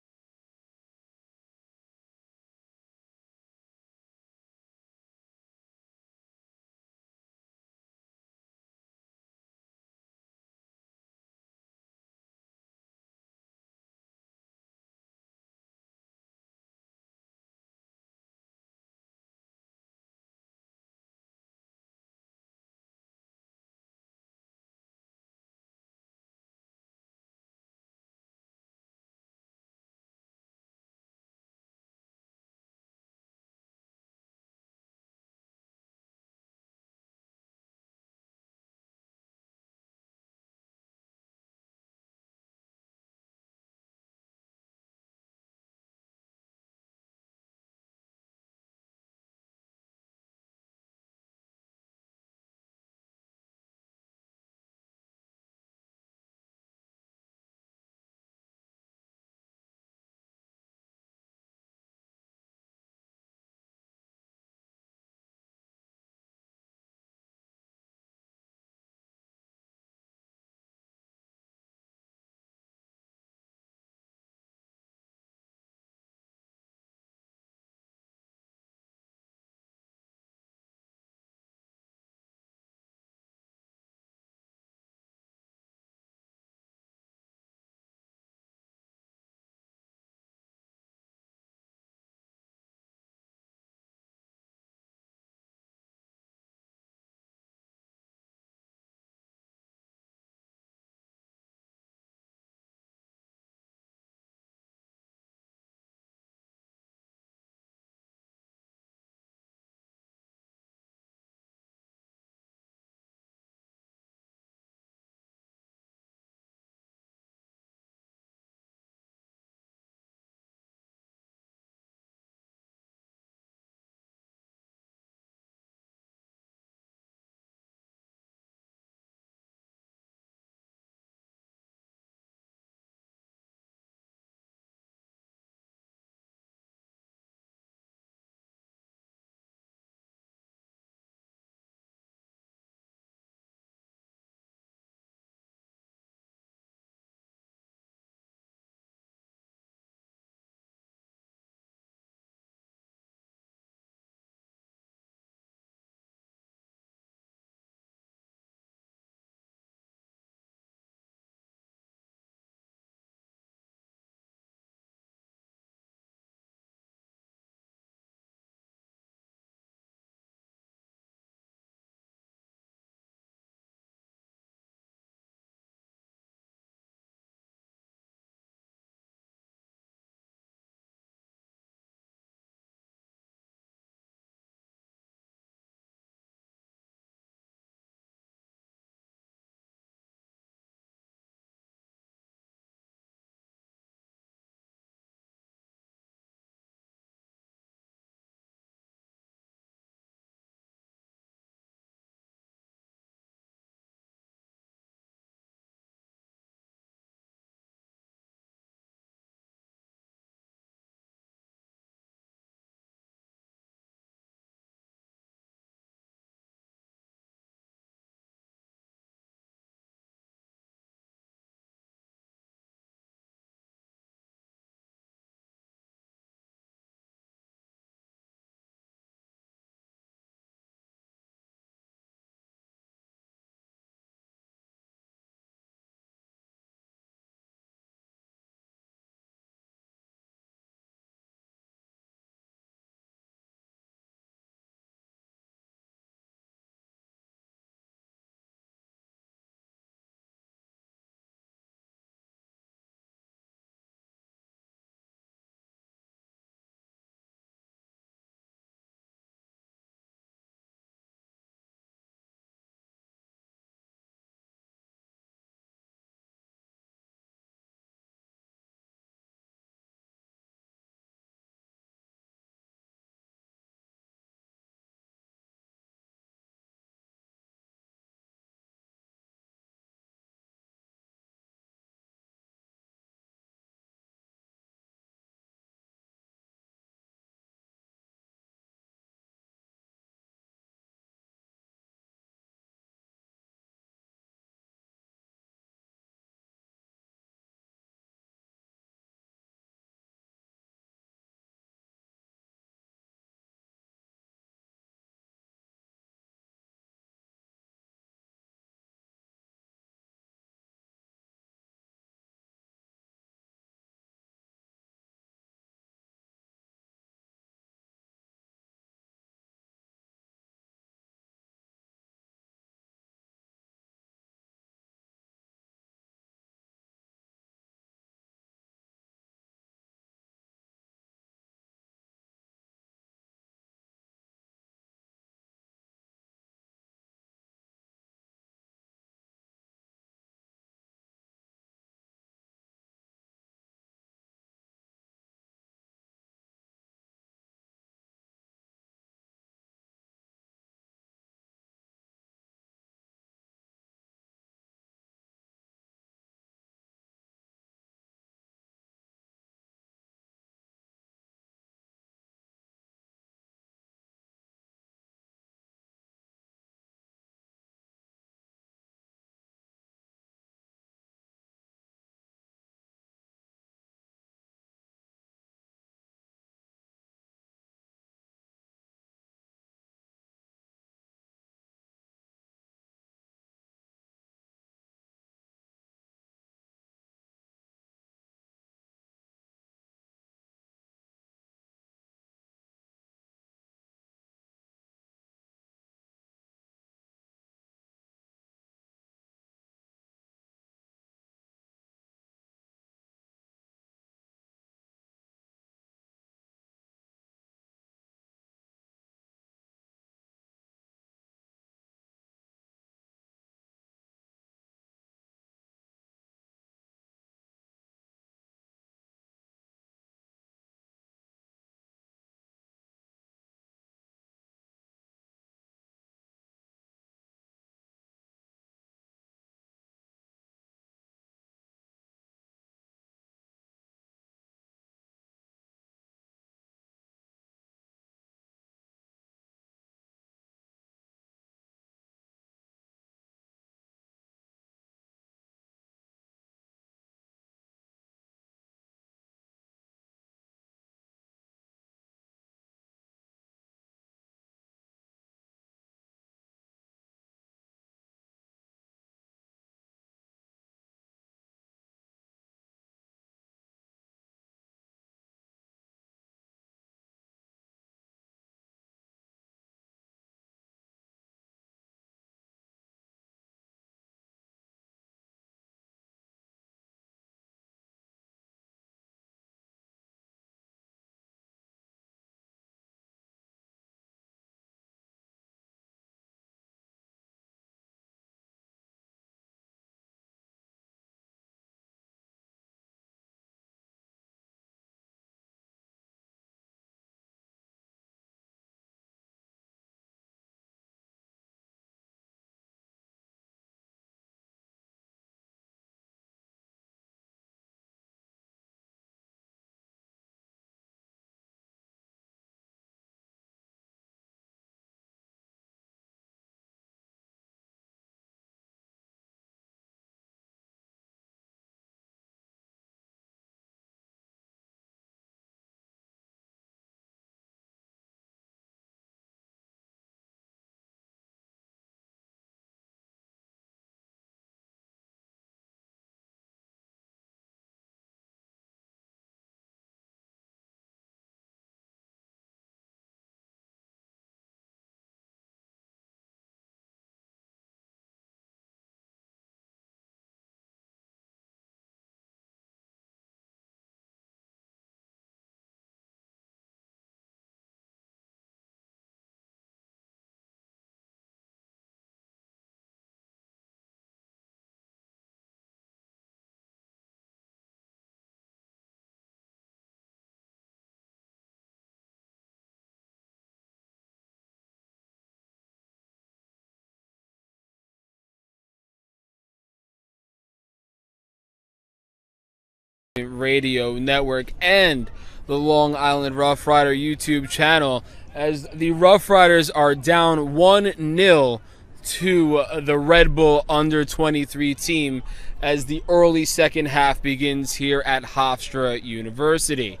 Radio Network and the Long Island Rough Rider YouTube channel, as the Rough Riders are down 1-0 to the Red Bull under-23 team as the early second half begins here at Hofstra University.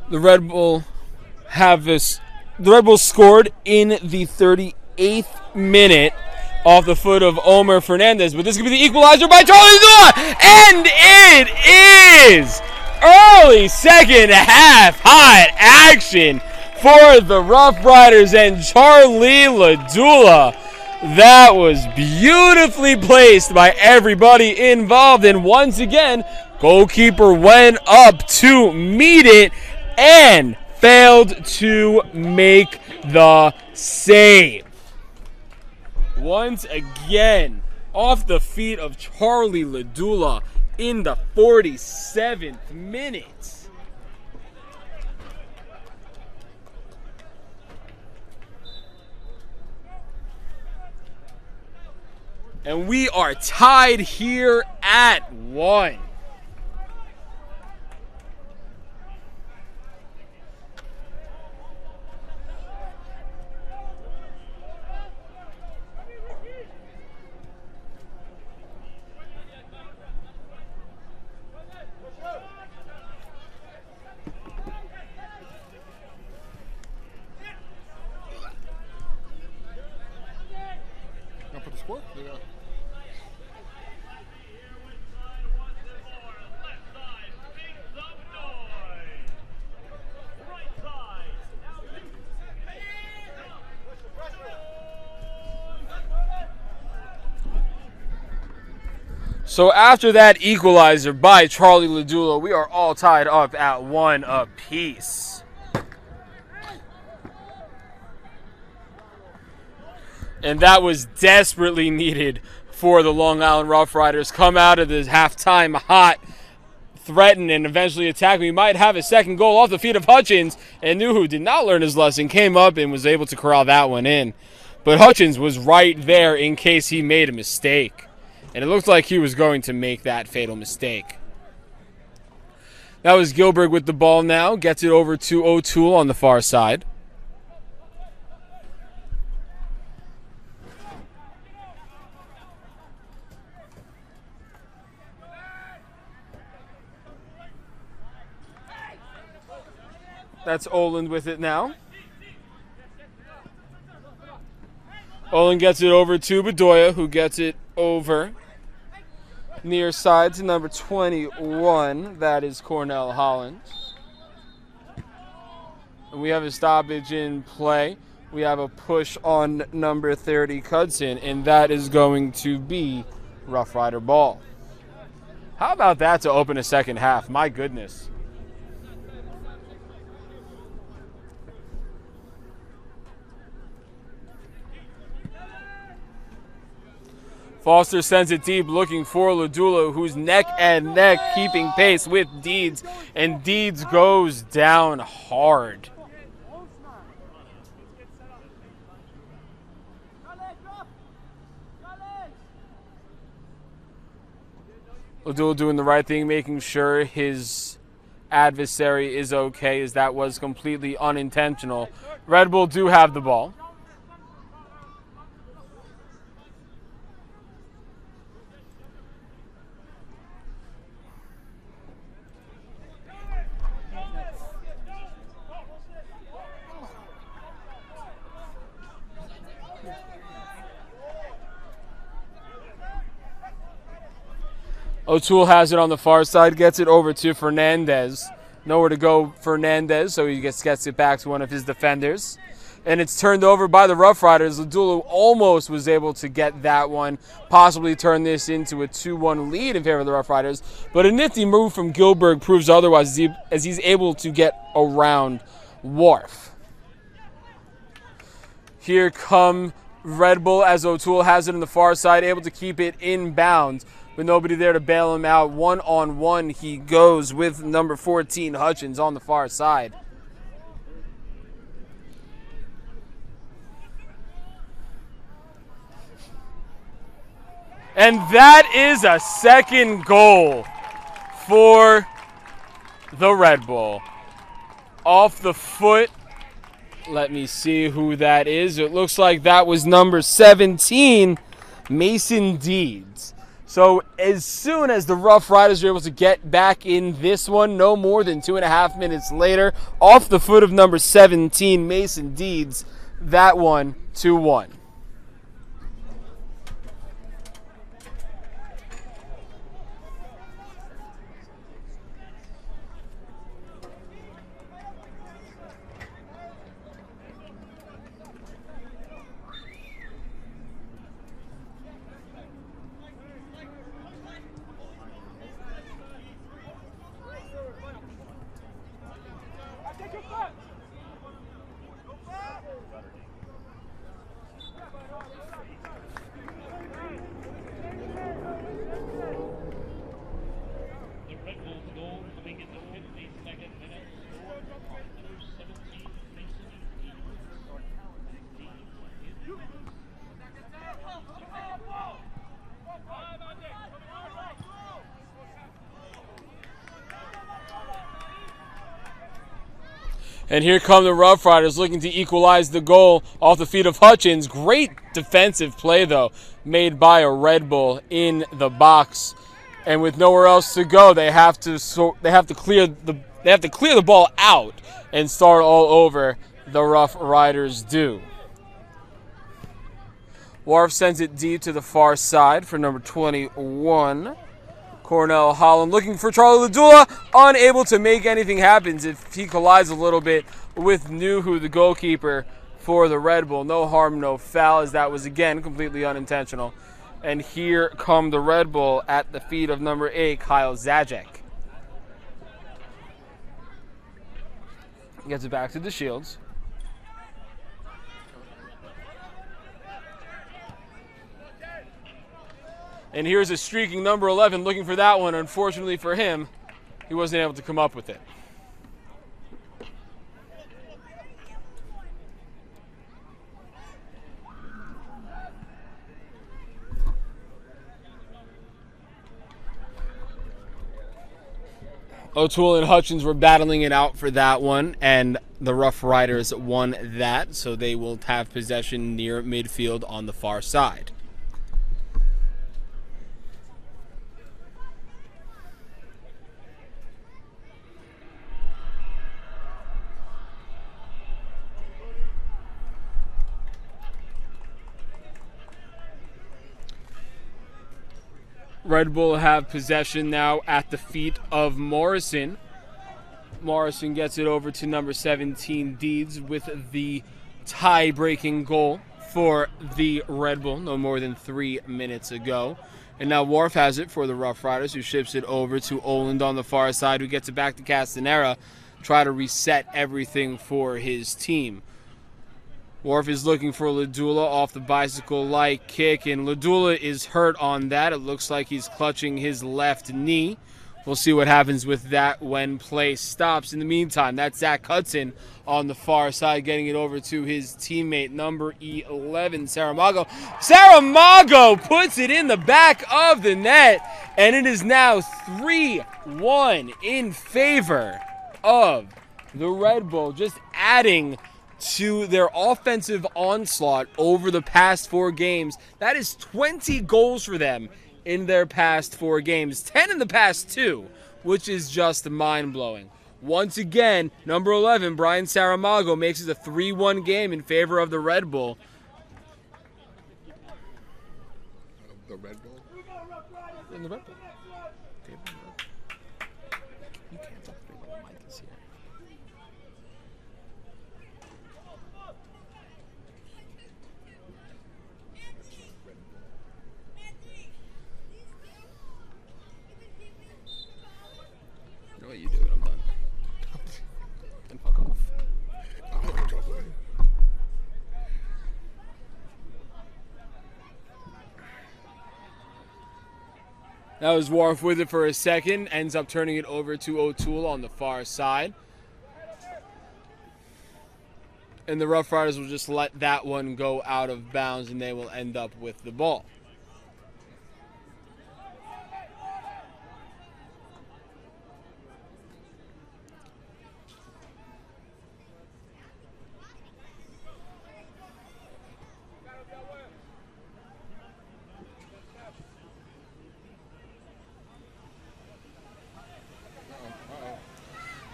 The Red Bull scored in the 38th minute off the foot of Omer Fernandez, but this could be the equalizer by Charlie Ladula, and it is early second half hot action for the Rough Riders and Charlie Ladula. That was beautifully placed by everybody involved, and once again, goalkeeper went up to meet it and failed to make the save. Once again, off the feet of Charlie Ladula in the 47th minute. And we are tied here at 1. Gonna put the score? Yeah. So after that equalizer by Charlie Ladula, we are all tied up at 1 apiece. And that was desperately needed for the Long Island Rough Riders. Come out of the halftime hot, threaten, and eventually attack. We might have a second goal off the feet of Hutchins, and Nuhu did not learn his lesson, came up and was able to corral that one in. But Hutchins was right there in case he made a mistake. And it looked like he was going to make that fatal mistake. That was Gilbert with the ball now. Gets it over to O'Toole on the far side. That's Oland with it now. Oland gets it over to Bedoya, who gets it over near side to number 21. That is Cornell Holland. And we have a stoppage in play. We have a push on number 30, Cudson, and that is going to be Rough Rider ball. How about that to open a second half? My goodness. Foster sends it deep, looking for Ladula, who's neck and neck, keeping pace with Deeds, and Deeds goes down hard. Ladula doing the right thing, making sure his adversary is okay, as that was completely unintentional. Red Bull do have the ball. O'Toole has it on the far side, gets it over to Fernandez. Nowhere to go, Fernandez, so he gets it back to one of his defenders. And it's turned over by the Rough Riders. Ladula almost was able to get that one, possibly turn this into a 2-1 lead in favor of the Rough Riders. But a nifty move from Gilbert proves otherwise, as he's able to get around Wharf. Here come Red Bull as O'Toole has it on the far side, able to keep it inbounds, but nobody there to bail him out. 1-on-1 he goes with number 14, Hutchins, on the far side. And that is a second goal for the Red Bull. Off the foot. Let me see who that is. It looks like that was number 17, Mason Deeds. So as soon as the Rough Riders were able to get back in this one, no more than 2.5 minutes later, off the foot of number 17, Mason Deeds, that one 2-1. And here come the Rough Riders looking to equalize the goal off the feet of Hutchins. Great defensive play, though, made by a Red Bull in the box. And with nowhere else to go, they have to clear the ball out and start all over. The Rough Riders do. Wharf sends it deep to the far side for number 21. Cornell Holland looking for Charlie Ladula, unable to make anything happen if he collides a little bit with Nuhu, the goalkeeper for the Red Bull. No harm, no foul, as that was, again, completely unintentional. And here come the Red Bull at the feet of number 8, Kyle Zajac. Gets it back to the Shields. And here's a streaking number 11 looking for that one. Unfortunately for him, he wasn't able to come up with it. O'Toole and Hutchins were battling it out for that one, and the Rough Riders won that, so they will have possession near midfield on the far side. Red Bull have possession now at the feet of Morrison. Morrison gets it over to number 17, Deeds, with the tie-breaking goal for the Red Bull no more than 3 minutes ago. And now Wharf has it for the Rough Riders, who ships it over to Oland on the far side, who gets it back to Castanera, try to reset everything for his team. Wharf is looking for Ladula off the bicycle-like kick, and Ladula is hurt on that. It looks like he's clutching his left knee. We'll see what happens with that when play stops. In the meantime, that's Zach Hudson on the far side, getting it over to his teammate, number 11, Saramago. Saramago puts it in the back of the net, and it is now 3-1 in favor of the Red Bull, just adding to their offensive onslaught over the past 4 games. That is 20 goals for them in their past 4 games, 10 in the past 2, which is just mind-blowing. Once again, number 11, Brian Saramago, makes it a 3-1 game in favor of the Red Bull. The Red Bull? In the Red Bull. You can't talk to me while the mic is here. You know what you do when I'm done. And fuck off. I'm not in trouble. That was Wharf with it for a second. Ends up turning it over to O'Toole on the far side. And the Rough Riders will just let that one go out of bounds, and they will end up with the ball.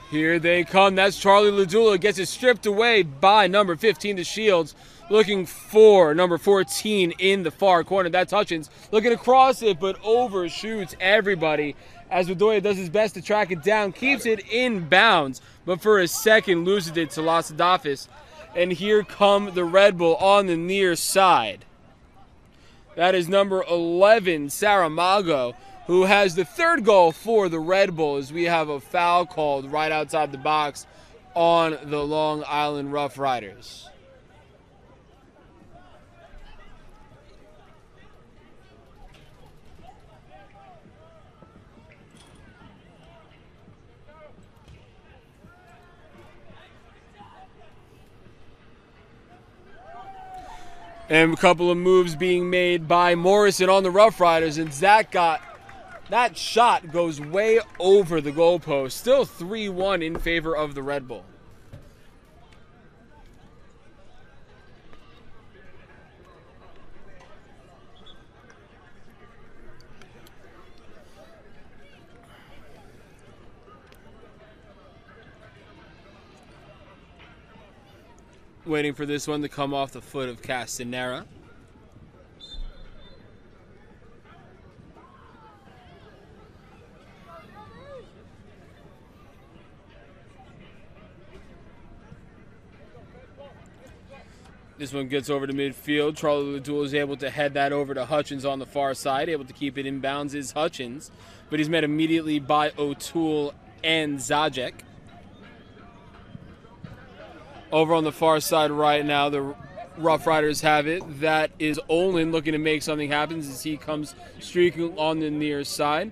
Here they come. That's Charlie Ladula. Gets it stripped away by number 15 to Shields. Looking for number 14 in the far corner. That's Hutchins. Looking across it, but overshoots everybody as Bedoya does his best to track it down. Keeps it in bounds, but for a second loses it to Lasadafis. And here come the Red Bull on the near side. That is number 11, Saramago, who has the third goal for the Red Bull, as we have a foul called right outside the box on the Long Island Rough Riders. And a couple of moves being made by Morrison on the Rough Riders, and that shot goes way over the goalpost. Still 3-1 in favor of the Red Bull. Waiting for this one to come off the foot of Castanera. This one gets over to midfield. Charlie Ladula is able to head that over to Hutchins on the far side. Able to keep it in bounds is Hutchins, but he's met immediately by O'Toole and Zajic. Over on the far side right now, the Rough Riders have it. That is Olin looking to make something happen as he comes streaking on the near side.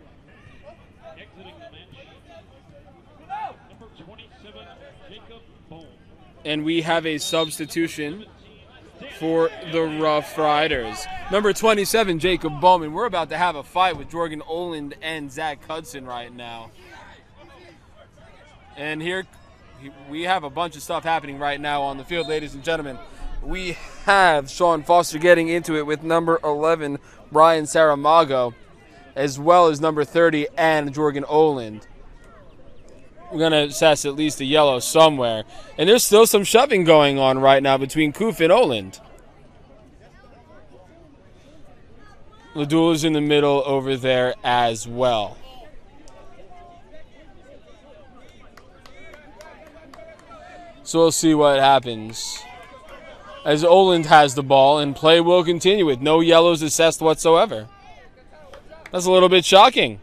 And we have a substitution for the Rough Riders. Number 27, Jacob Bowman. We're about to have a fight with Jorgen Oland and Zach Hudson right now. And here we have a bunch of stuff happening right now on the field, ladies and gentlemen. We have Sean Foster getting into it with number 11, Brian Saramago, as well as number 30 and Jorgen Oland. We're going to assess at least a yellow somewhere. And there's still some shoving going on right now between Koof and Oland. Ladula's in the middle over there as well. So we'll see what happens as Oland has the ball, and play will continue with no yellows assessed whatsoever. That's a little bit shocking.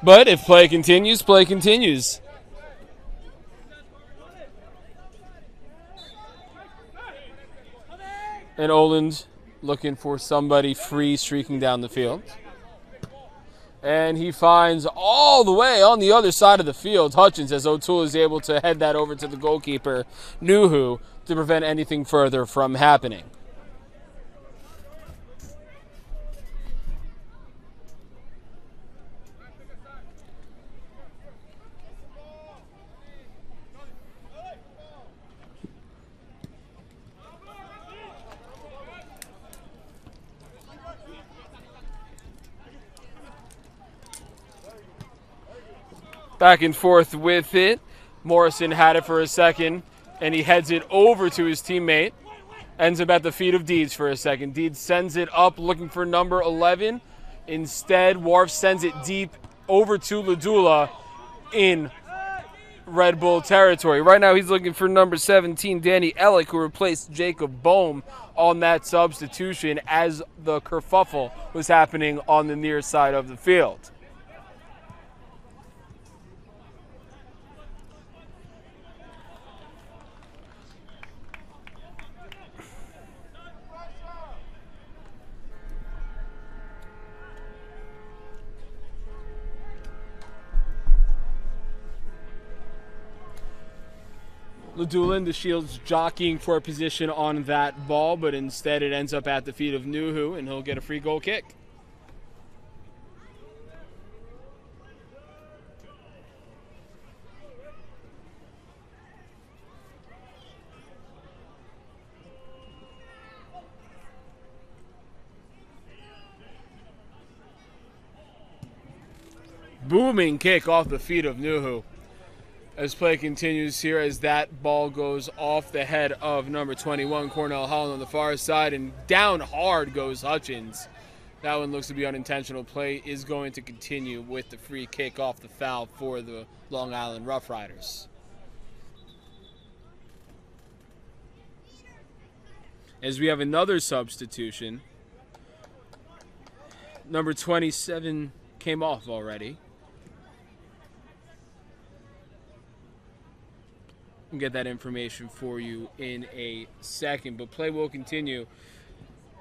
But if play continues, play continues. And Oland looking for somebody free streaking down the field. And he finds all the way on the other side of the field Hutchins, as O'Toole is able to head that over to the goalkeeper, Nuhu, to prevent anything further from happening. Back and forth with it. Morrison had it for a second, and he heads it over to his teammate. Ends up at the feet of Deeds for a second. Deeds sends it up looking for number 11. Instead, Wharf sends it deep over to Ladula in Red Bull territory. Right now he's looking for number 17, Danny Ellick, who replaced Jacob Bohm on that substitution as the kerfuffle was happening on the near side of the field. Ladula and the Shields jockeying for a position on that ball, but instead it ends up at the feet of Nuhu, and he'll get a free goal kick. Booming kick off the feet of Nuhu. As play continues here, as that ball goes off the head of number 21, Cornell Holland on the far side, and down hard goes Hutchins. That one looks to be unintentional. Play is going to continue with the free kick off the foul for the Long Island Rough Riders. As we have another substitution. Number 27 came off already. We'll get that information for you in a second, but play will continue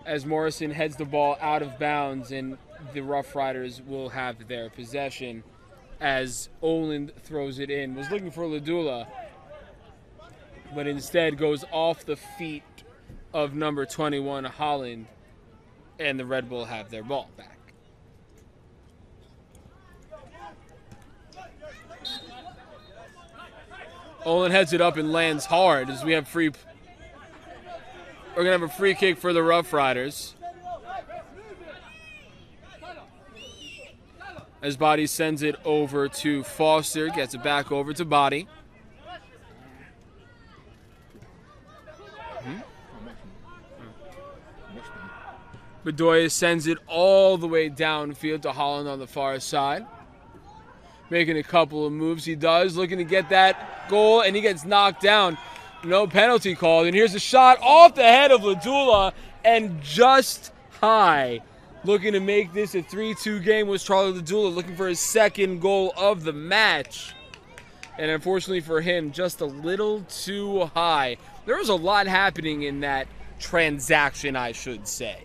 as Morrison heads the ball out of bounds, and the Rough Riders will have their possession as Oland throws it in. Was looking for Ladula, but instead goes off the feet of number 21, Holland, and the Red Bull have their ball back. Olin heads it up and lands hard as we have free. We're going to have a free kick for the Rough Riders. As Body sends it over to Foster, gets it back over to Body. Bedoya sends it all the way downfield to Holland on the far side. Making a couple of moves, he does, looking to get that goal, and he gets knocked down. No penalty called, and here's a shot off the head of Ladula, and just high. Looking to make this a 3-2 game was Charlie Ladula, looking for his second goal of the match. And unfortunately for him, just a little too high. There was a lot happening in that transaction, I should say.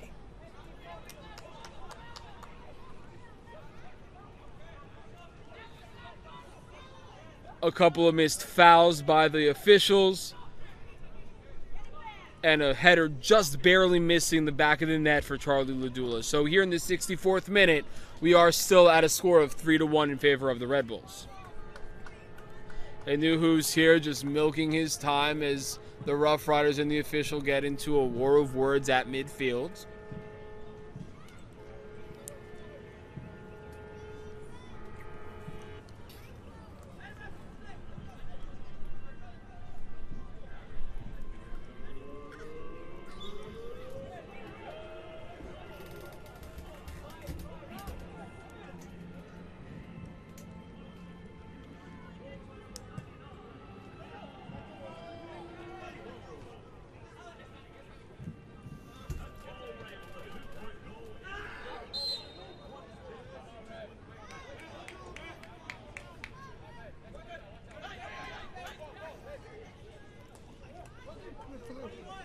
A couple of missed fouls by the officials. And a header just barely missing the back of the net for Charlie Ladula. So here in the 64th minute, we are still at a score of 3-1 in favor of the Red Bulls. And Nuhu's here just milking his time as the Rough Riders and the official get into a war of words at midfield.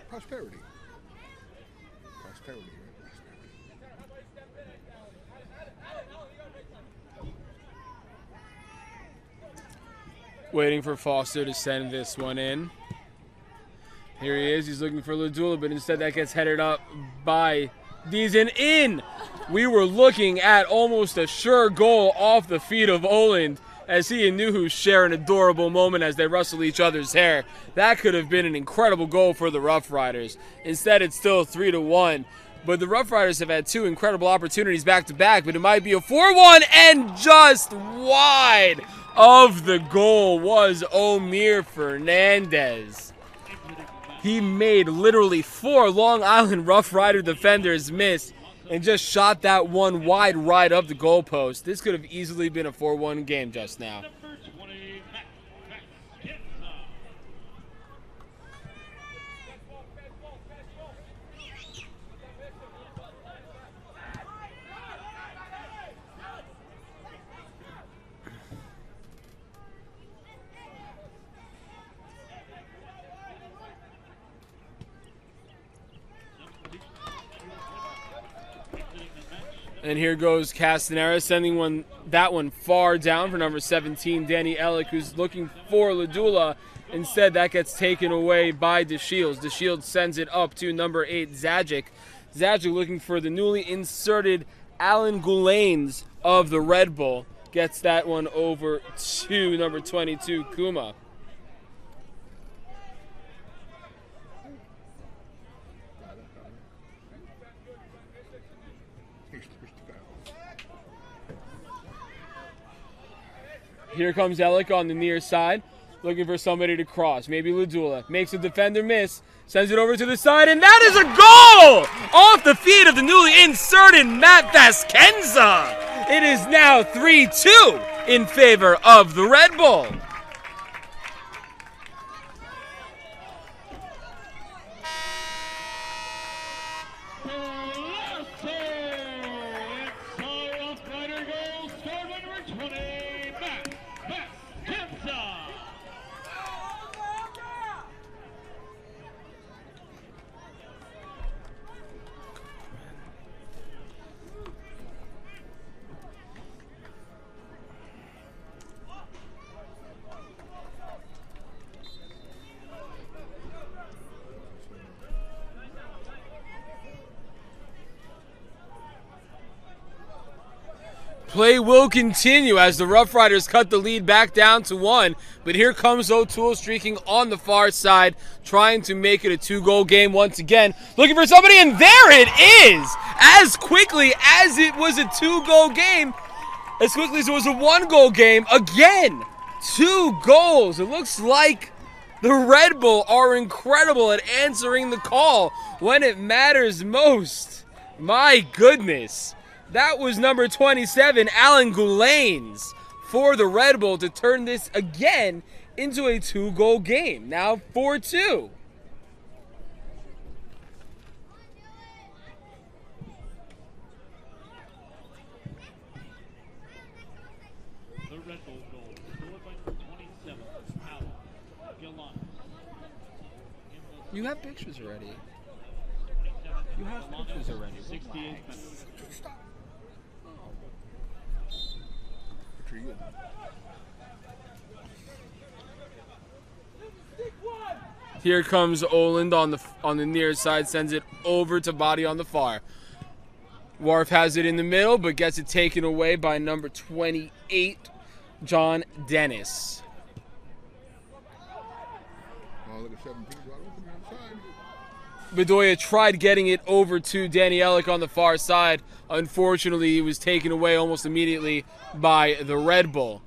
Prosperity. Prosperity. Waiting for Foster to send this one in. Here he is. He's looking for Ladula, but instead that gets headed up by Deason in. We were looking at almost a sure goal off the feet of Oland as he and Nuhu share an adorable moment as they rustle each other's hair. That could have been an incredible goal for the Rough Riders. Instead, it's still 3-1. But the Rough Riders have had two incredible opportunities back-to-back, but it might be a 4-1, and just wide of the goal was Omir Fernandez. He made literally 4 Long Island Rough Rider defenders miss and just shot that one wide right of the goalpost. This could have easily been a 4-1 game just now. And here goes Castanera, sending that one far down for number 17, Danny Ellick, who's looking for Ladula. Instead, that gets taken away by DeShields. DeShields sends it up to number 8, Zajic. Zajic looking for the newly inserted Alan Gulanes of the Red Bull. Gets that one over to number 22, Kuma. Here comes Ellick on the near side. Looking for somebody to cross. Maybe Ladula. Makes a defender miss. Sends it over to the side, and that is a goal! Off the feet of the newly inserted Matt Vasquenza. It is now 3-2 in favor of the Red Bull. Play will continue as the Rough Riders cut the lead back down to 1. But here comes O'Toole streaking on the far side, trying to make it a 2-goal game once again. Looking for somebody, and there it is! As quickly as it was a 2-goal game, as quickly as it was a 1-goal game, again, 2 goals. It looks like the Red Bull are incredible at answering the call when it matters most. My goodness. That was number 27, Alan Gulanes, for the Red Bull to turn this again into a 2-goal game. Now 4-2. The Red Bull goal, scored by 27, Alan Gulanes. You have pictures already. You have pictures already. 68 minutes. Here comes Oland on the near side, sends it over to Body on the far. Wharf has it in the middle, but gets it taken away by number 28, John Dennis. Oh, look at 17 right open the other side. Bedoya tried getting it over to Danny Ellick on the far side. Unfortunately, he was taken away almost immediately by the Red Bull.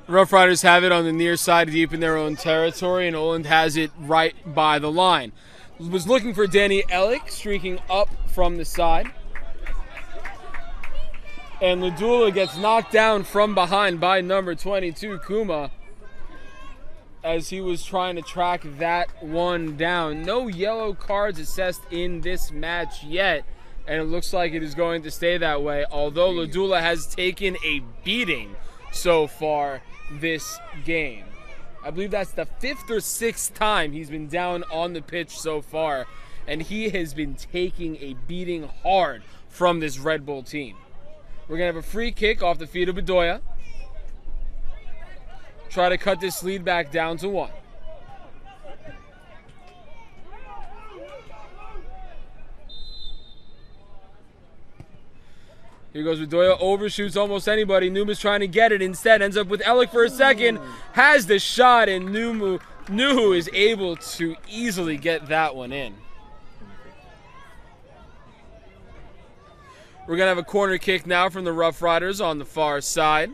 Rough Riders have it on the near side, deep in their own territory, and Oland has it right by the line. Was looking for Danny Ellick, streaking up from the side. And Ladula gets knocked down from behind by number 22, Kuma, as he was trying to track that one down. No yellow cards assessed in this match yet, and it looks like it is going to stay that way, although Ladula has taken a beating so far this game. I believe that's the 5th or 6th time he's been down on the pitch so far, and he has been taking a beating hard from this Red Bull team. We're going to have a free kick off the feet of Bedoya. Try to cut this lead back down to 1. Here goes Bedoya, overshoots almost anybody. Numa's trying to get it. Instead, ends up with Ellick for a second. Has the shot, and Nuhu is able to easily get that one in. We're going to have a corner kick now from the Rough Riders on the far side.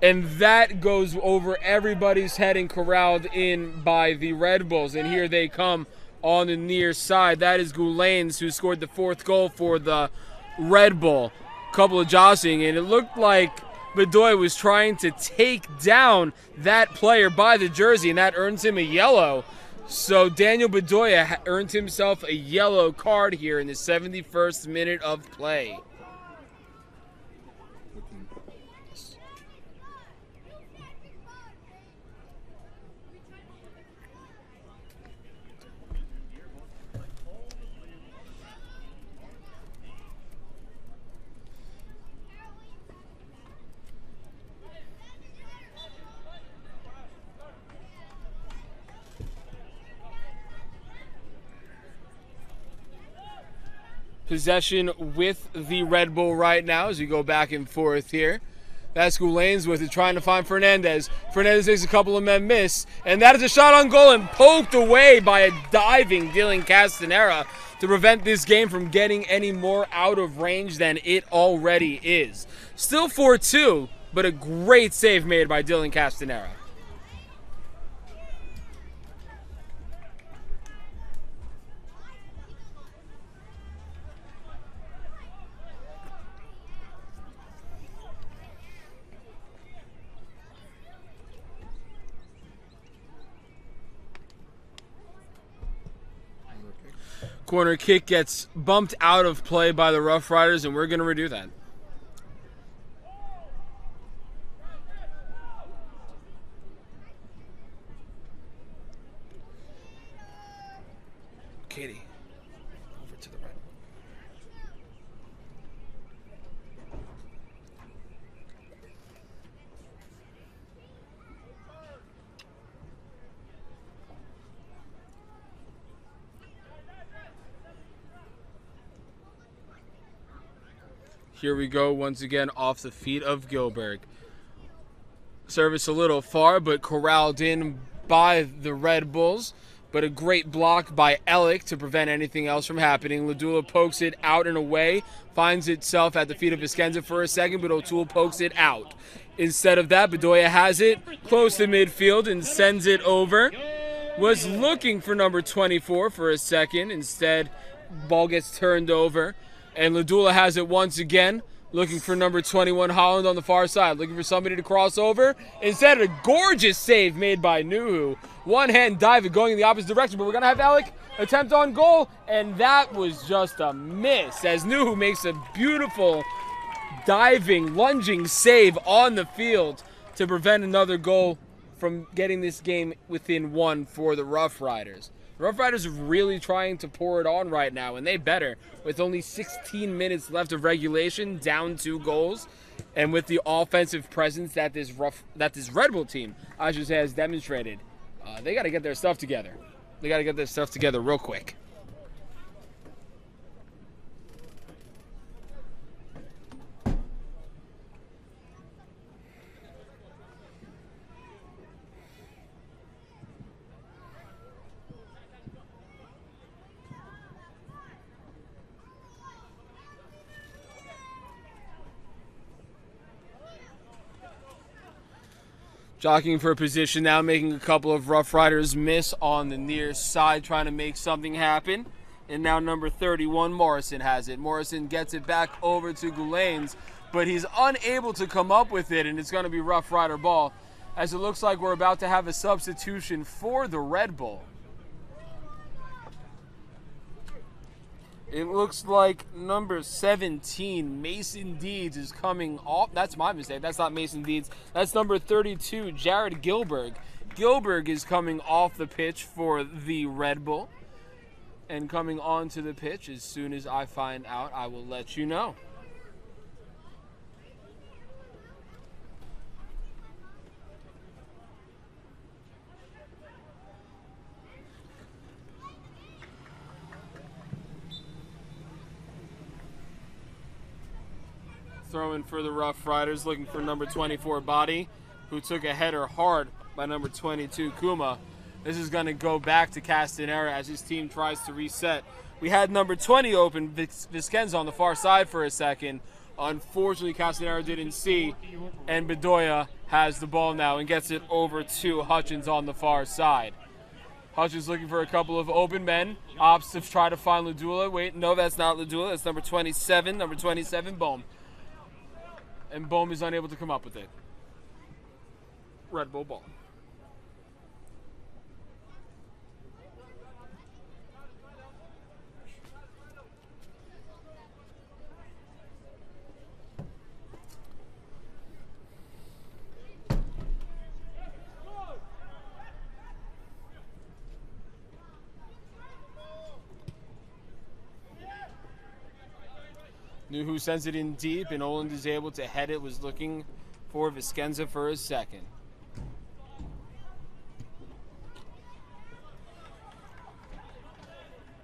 And that goes over everybody's head and corralled in by the Red Bulls. And here they come on the near side. That is Gulanes, who scored the 4th goal for the Red Bull. Couple of jostling, and it looked like Bedoya was trying to take down that player by the jersey, and that earns him a yellow. So Daniel Bedoya earned himself a yellow card here in the 71st minute of play. possession with the Red Bull right now as we go back and forth here. That's Goulen's with it, trying to find Fernandez. Fernandez takes a couple of men miss, and that is a shot on goal and poked away by a diving Dylan Castanera to prevent this game from getting any more out of range than it already is. Still 4-2, but a great save made by Dylan Castanera. Corner kick gets bumped out of play by the Rough Riders, and we're going to redo that. Katie, over to the right. Here we go once again off the feet of Gilberg. Service a little far, but corralled in by the Red Bulls. But a great block by Ellick to prevent anything else from happening. Ladula pokes it out and away, finds itself at the feet of Viskenza for a second, but O'Toole pokes it out. Instead of that, Bedoya has it close to midfield and sends it over. Was looking for number 24 for a second. Instead, ball gets turned over. And Ladula has it once again, looking for number 21, Holland on the far side, looking for somebody to cross over. Instead, a gorgeous save made by Nuhu. One-hand dive going in the opposite direction, but we're going to have Alec attempt on goal, and that was just a miss as Nuhu makes a beautiful diving, lunging save on the field to prevent another goal from getting this game within one for the Rough Riders. The Rough Riders are really trying to pour it on right now, and they better, with only 16 minutes left of regulation, down 2 goals, and with the offensive presence that this Red Bull team, I should say, has demonstrated. They got to get their stuff together. They got to get their stuff together real quick. Jockeying for a position now, making a couple of Rough Riders miss on the near side, trying to make something happen. And now number 31, Morrison, has it. Morrison gets it back over to Goulen's, but he's unable to come up with it, and it's going to be Rough Rider ball, as it looks like we're about to have a substitution for the Red Bull. It looks like number 17, Mason Deeds, is coming off. That's my mistake. That's not Mason Deeds. That's number 32, Jared Gilberg. Gilberg is coming off the pitch for the Red Bull. And coming onto the pitch, as soon as I find out, I will let you know. Throwing for the Rough Riders, looking for number 24, Body, who took a header hard by number 22, Kuma. This is going to go back to Castanera as his team tries to reset. We had number 20 open, Viskenza, on the far side for a second. Unfortunately, Castanera didn't see, and Bedoya has the ball now and gets it over to Hutchins on the far side. Hutchins looking for a couple of open men. Opts to try to find Ladula. Wait, no, that's not Ladula. That's number 27. Number 27, Bohm. And Bohm is unable to come up with it. Red Bull ball. Nuhu sends it in deep, and Oland is able to head it. Was looking for Viskenza for a second.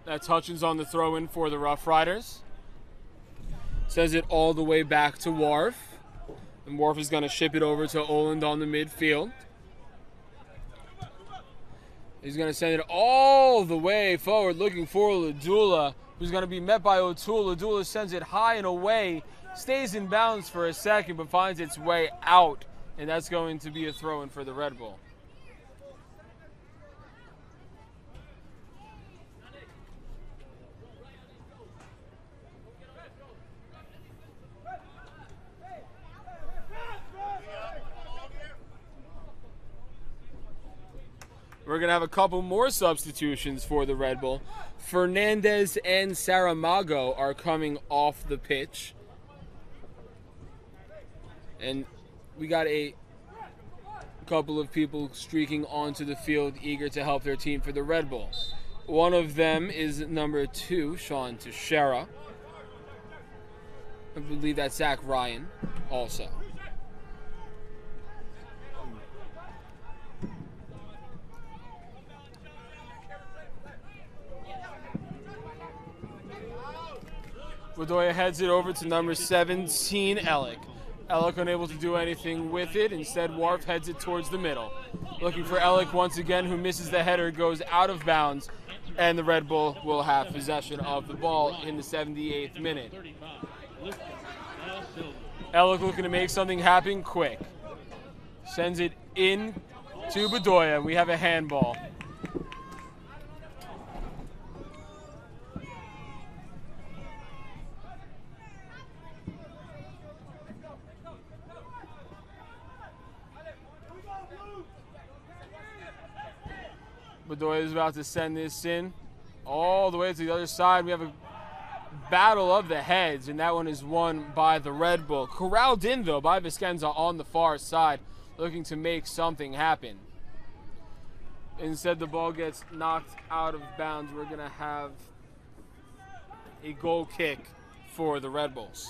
That's Hutchins on the throw-in for the Rough Riders. Sends it all the way back to Wharf. And Wharf is going to ship it over to Oland on the midfield. He's going to send it all the way forward, looking for Ladula, who's going to be met by O'Toole. Ladula sends it high and away, stays in bounds for a second, but finds its way out. And that's going to be a throw-in for the Red Bull. We're going to have a couple more substitutions for the Red Bull. Fernandez and Saramago are coming off the pitch. And we got a couple of people streaking onto the field eager to help their team for the Red Bull. One of them is number 2, Sean Teixeira. I believe that's Zach Ryan also. Bedoya heads it over to number 17, Ellick. Ellick unable to do anything with it. Instead, Wharf heads it towards the middle. Looking for Ellick once again, who misses the header, goes out of bounds, and the Red Bull will have possession of the ball in the 78th minute. Ellick looking to make something happen quick. Sends it in to Bedoya. We have a handball. Bedoya is about to send this in all the way to the other side. We have a battle of the heads, and that one is won by the Red Bull. Corralled in, though, by Viscenza on the far side, looking to make something happen. Instead, the ball gets knocked out of bounds. We're going to have a goal kick for the Red Bulls.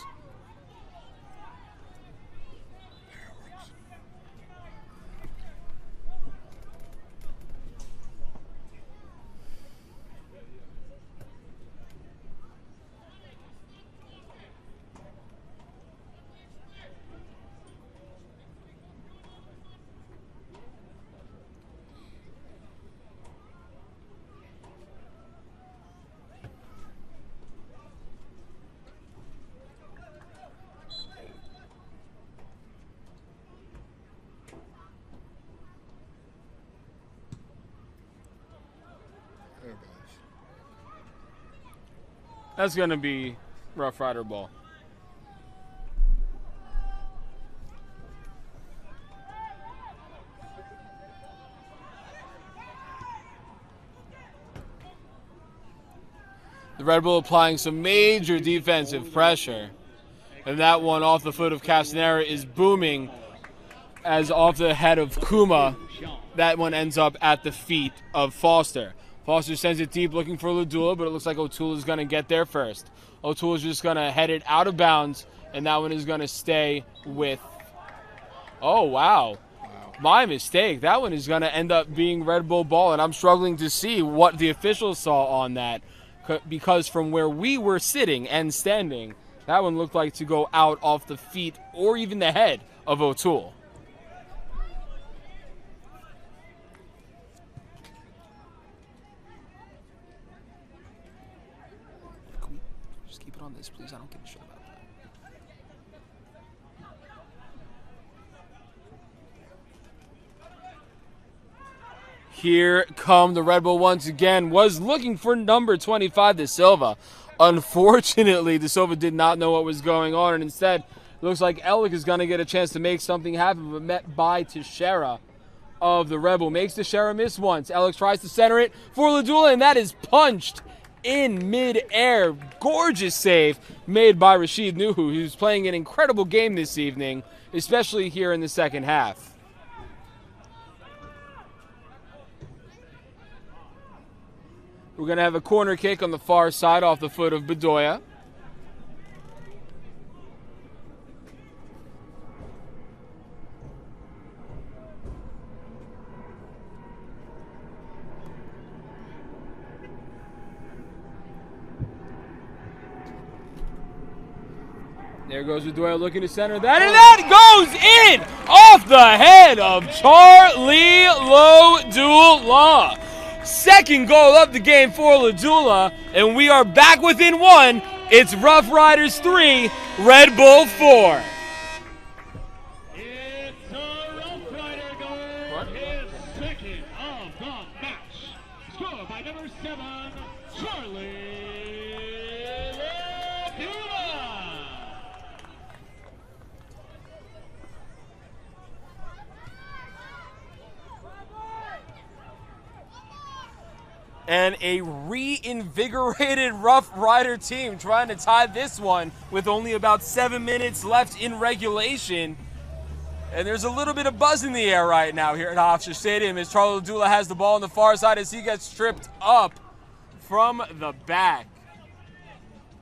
That's going to be Rough Rider ball. The Red Bull applying some major defensive pressure. And that one off the foot of Castanera is booming as off the head of Kuma. That one ends up at the feet of Foster. Foster sends it deep looking for Ladula, but it looks like O'Toole is going to get there first. O'Toole is just going to head it out of bounds, and that one is going to stay with... Oh, wow. My mistake. That one is going to end up being Red Bull ball, and I'm struggling to see what the officials saw on that, because from where we were sitting and standing, that one looked like to go out off the feet or even the head of O'Toole. This, please. I don't give a shit about that. Here come the Red Bull once again. Was looking for number 25, De Silva. Unfortunately, De Silva did not know what was going on, and instead, it looks like Ellick is going to get a chance to make something happen, but met by Teixeira of the Red Bull. Makes Teixeira miss once. Ellick tries to center it for Ladula, and that is punched in mid-air. Gorgeous save made by Rashid Nuhu, who's playing an incredible game this evening, especially here in the second half. We're going to have a corner kick on the far side off the foot of Bedoya. There goes Bedoya looking to center that, and that goes in off the head of Charlie Ladula. Second goal of the game for Ladula, and we are back within one. It's Rough Riders 3, Red Bull 4. It's a Rough Rider goal. His second of the match. Scored by number 7, Charlie Ladula. And a reinvigorated Rough Rider team trying to tie this one with only about 7 minutes left in regulation. And there's a little bit of buzz in the air right now here at Hofstra Stadium as Charlie Ladula has the ball on the far side as he gets tripped up from the back.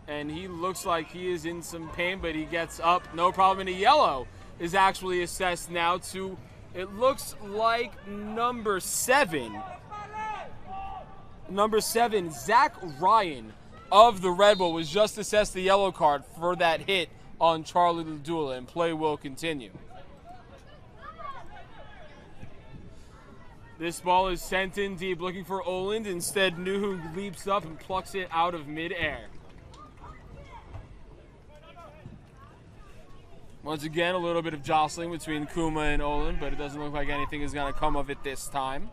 And he looks like he is in some pain, but he gets up, no problem. And a yellow is actually assessed now to, it looks like number 7. Number 7, Zach Ryan of the Red Bull was just assessed the yellow card for that hit on Charlie Ladula, and play will continue. This ball is sent in deep, looking for Oland. Instead, Nuhu leaps up and plucks it out of midair. Once again, a little bit of jostling between Kuma and Oland, but it doesn't look like anything is going to come of it this time.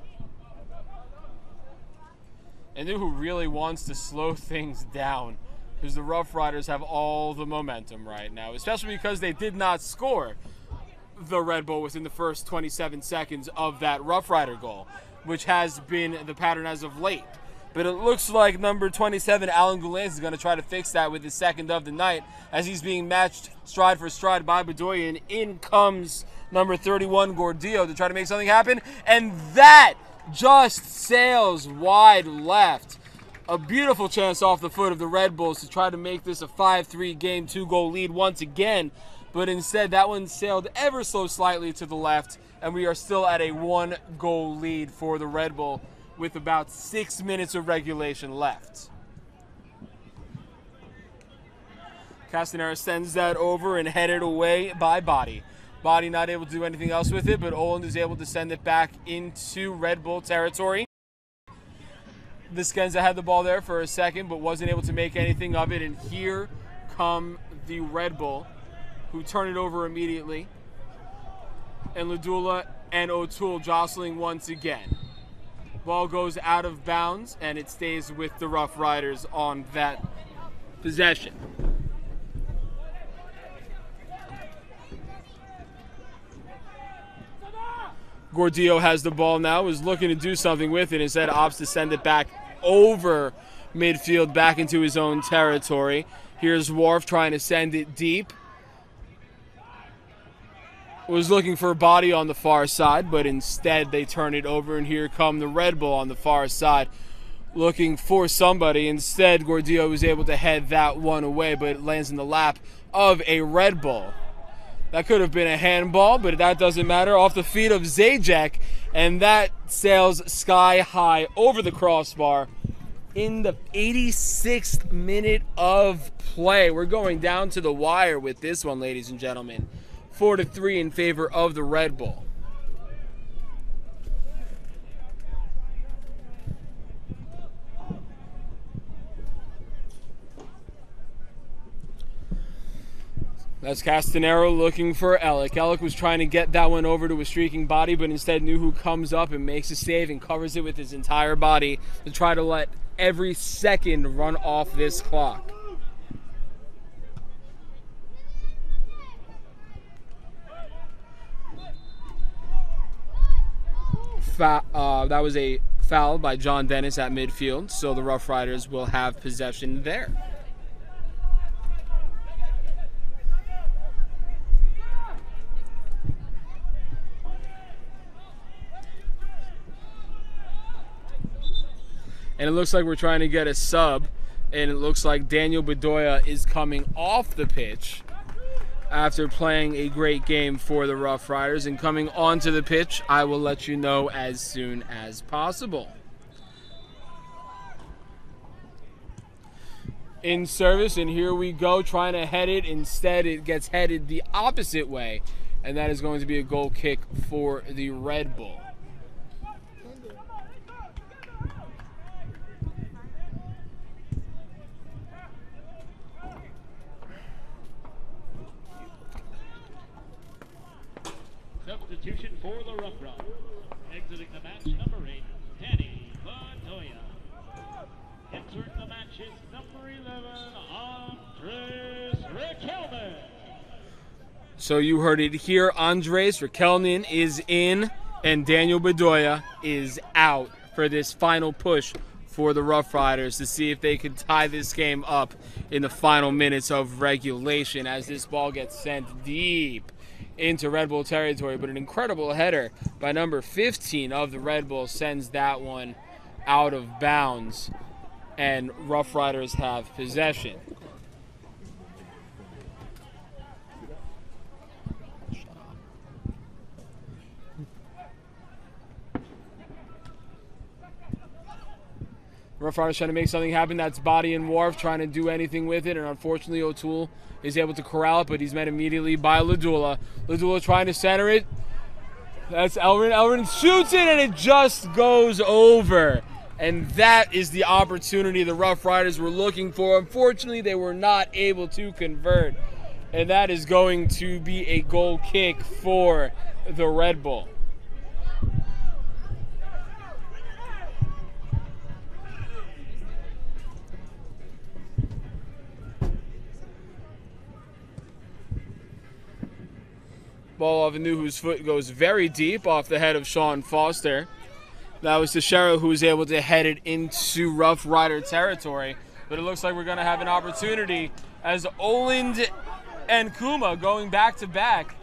And Nuhu really wants to slow things down because the Rough Riders have all the momentum right now, especially because they did not score the Red Bull within the first 27 seconds of that Rough Rider goal, which has been the pattern as of late. But it looks like number 27, Alan Goulans, is going to try to fix that with his second of the night as he's being matched stride for stride by Bedoya, and in comes number 31, Gordillo, to try to make something happen, and that just sails wide left. A beautiful chance off the foot of the Red Bulls to try to make this a 5-3 game, 2-goal lead once again. But instead, that one sailed ever so slightly to the left, and we are still at a 1-goal lead for the Red Bull with about 6 minutes of regulation left. Castanera sends that over and headed away by Body. Body not able to do anything else with it, but Oland is able to send it back into Red Bull territory. Viscenza had the ball there for a second, but wasn't able to make anything of it. And here come the Red Bull, who turn it over immediately. And Ladula and O'Toole jostling once again. Ball goes out of bounds, and it stays with the Rough Riders on that possession. Gordillo has the ball now, is looking to do something with it. Instead, opts to send it back over midfield, back into his own territory. Here's Wharf trying to send it deep. Was looking for a Body on the far side, but instead they turn it over, and here come the Red Bull on the far side, looking for somebody. Instead, Gordillo was able to head that one away, but it lands in the lap of a Red Bull. That could have been a handball, but that doesn't matter. Off the feet of Zajac, and that sails sky high over the crossbar in the 86th minute of play. We're going down to the wire with this one, ladies and gentlemen. 4-3 in favor of the Red Bull. That's Castanero looking for Ellick. Ellick was trying to get that one over to a streaking Body, but instead Nuhu comes up and makes a save and covers it with his entire body to try to let every second run off this clock. That was a foul by John Dennis at midfield, so the Rough Riders will have possession there. And it looks like we're trying to get a sub, and it looks like Daniel Bedoya is coming off the pitch after playing a great game for the Rough Riders. And coming onto the pitch, I will let you know as soon as possible. in service, and here we go, trying to head it. Instead, it gets headed the opposite way, and that is going to be a goal kick for the Red Bull. Substitution for the Rough Riders. Exiting the match, number 8, Danny Montoya. Entering the match is number 11, Andres Riquelme. So you heard it here. Andres Riquelme is in, and Daniel Bedoya is out for this final push for the Rough Riders to see if they can tie this game up in the final minutes of regulation as this ball gets sent deep into Red Bull territory. But an incredible header by number 15 of the Red Bull sends that one out of bounds, and Rough Riders have possession. Rough Riders trying to make something happen. That's Body and Wharf trying to do anything with it, and unfortunately O'Toole is able to corral it, but he's met immediately by Ladula. Ladula trying to center it. That's Elrin. Elrin shoots it, and it just goes over. And that is the opportunity the Rough Riders were looking for. Unfortunately, they were not able to convert, and that is going to be a goal kick for the Red Bull. Ball off Anuhu's foot goes very deep off the head of Sean Foster. That was Teixeira who was able to head it into Rough Rider territory. But it looks like we're going to have an opportunity as Oland and Kuma going back to back.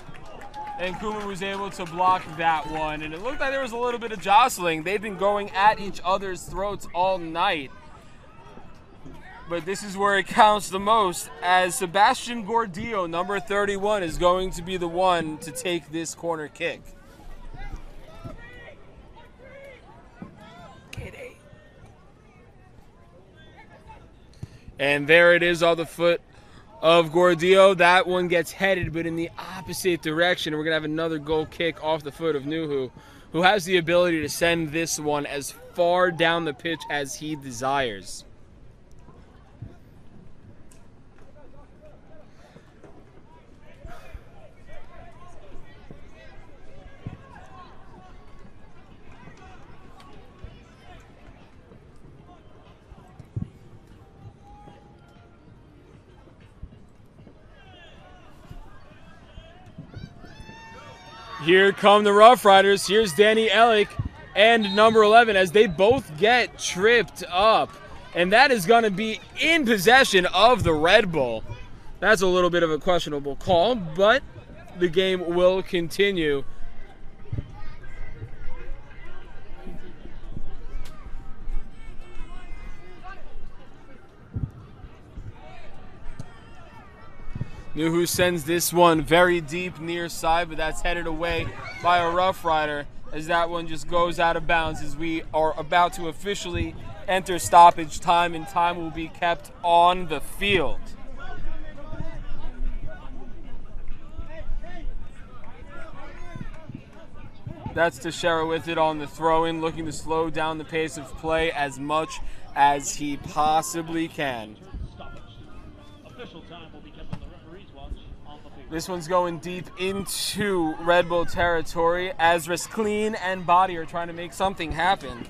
And Kuma was able to block that one. And it looked like there was a little bit of jostling. They've been going at each other's throats all night. But this is where it counts the most, as Sebastian Gordillo, number 31, is going to be the one to take this corner kick. And there it is off the foot of Gordillo. That one gets headed, but in the opposite direction. We're going to have another goal kick off the foot of Nuhu, who has the ability to send this one as far down the pitch as he desires. Here come the Rough Riders. Here's Danny Ellick and number 11 as they both get tripped up. And that is going to be in possession of the Red Bull. That's a little bit of a questionable call, but the game will continue. Nuhu sends this one very deep near side, but that's headed away by a Rough Rider as that one just goes out of bounds as we are about to officially enter stoppage time, and time will be kept on the field. That's Teixeira with it on the throw-in, looking to slow down the pace of play as much as he possibly can. Official time will be kept on the referee's watch on the field. This one's going deep into Red Bull territory as Resclean and Body are trying to make something happen.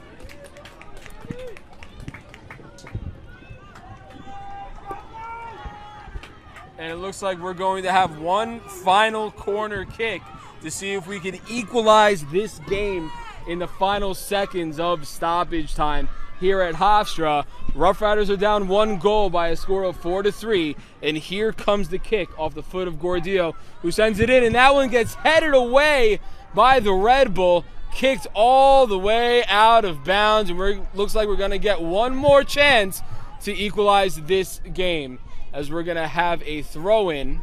And it looks like we're going to have one final corner kick to see if we can equalize this game in the final seconds of stoppage time here at Hofstra. Rough Riders are down 1 goal by a score of 4-3, and here comes the kick off the foot of Gordillo, who sends it in, and that one gets headed away by the Red Bull, kicked all the way out of bounds, and looks like we're going to get one more chance to equalize this game, as we're going to have a throw-in.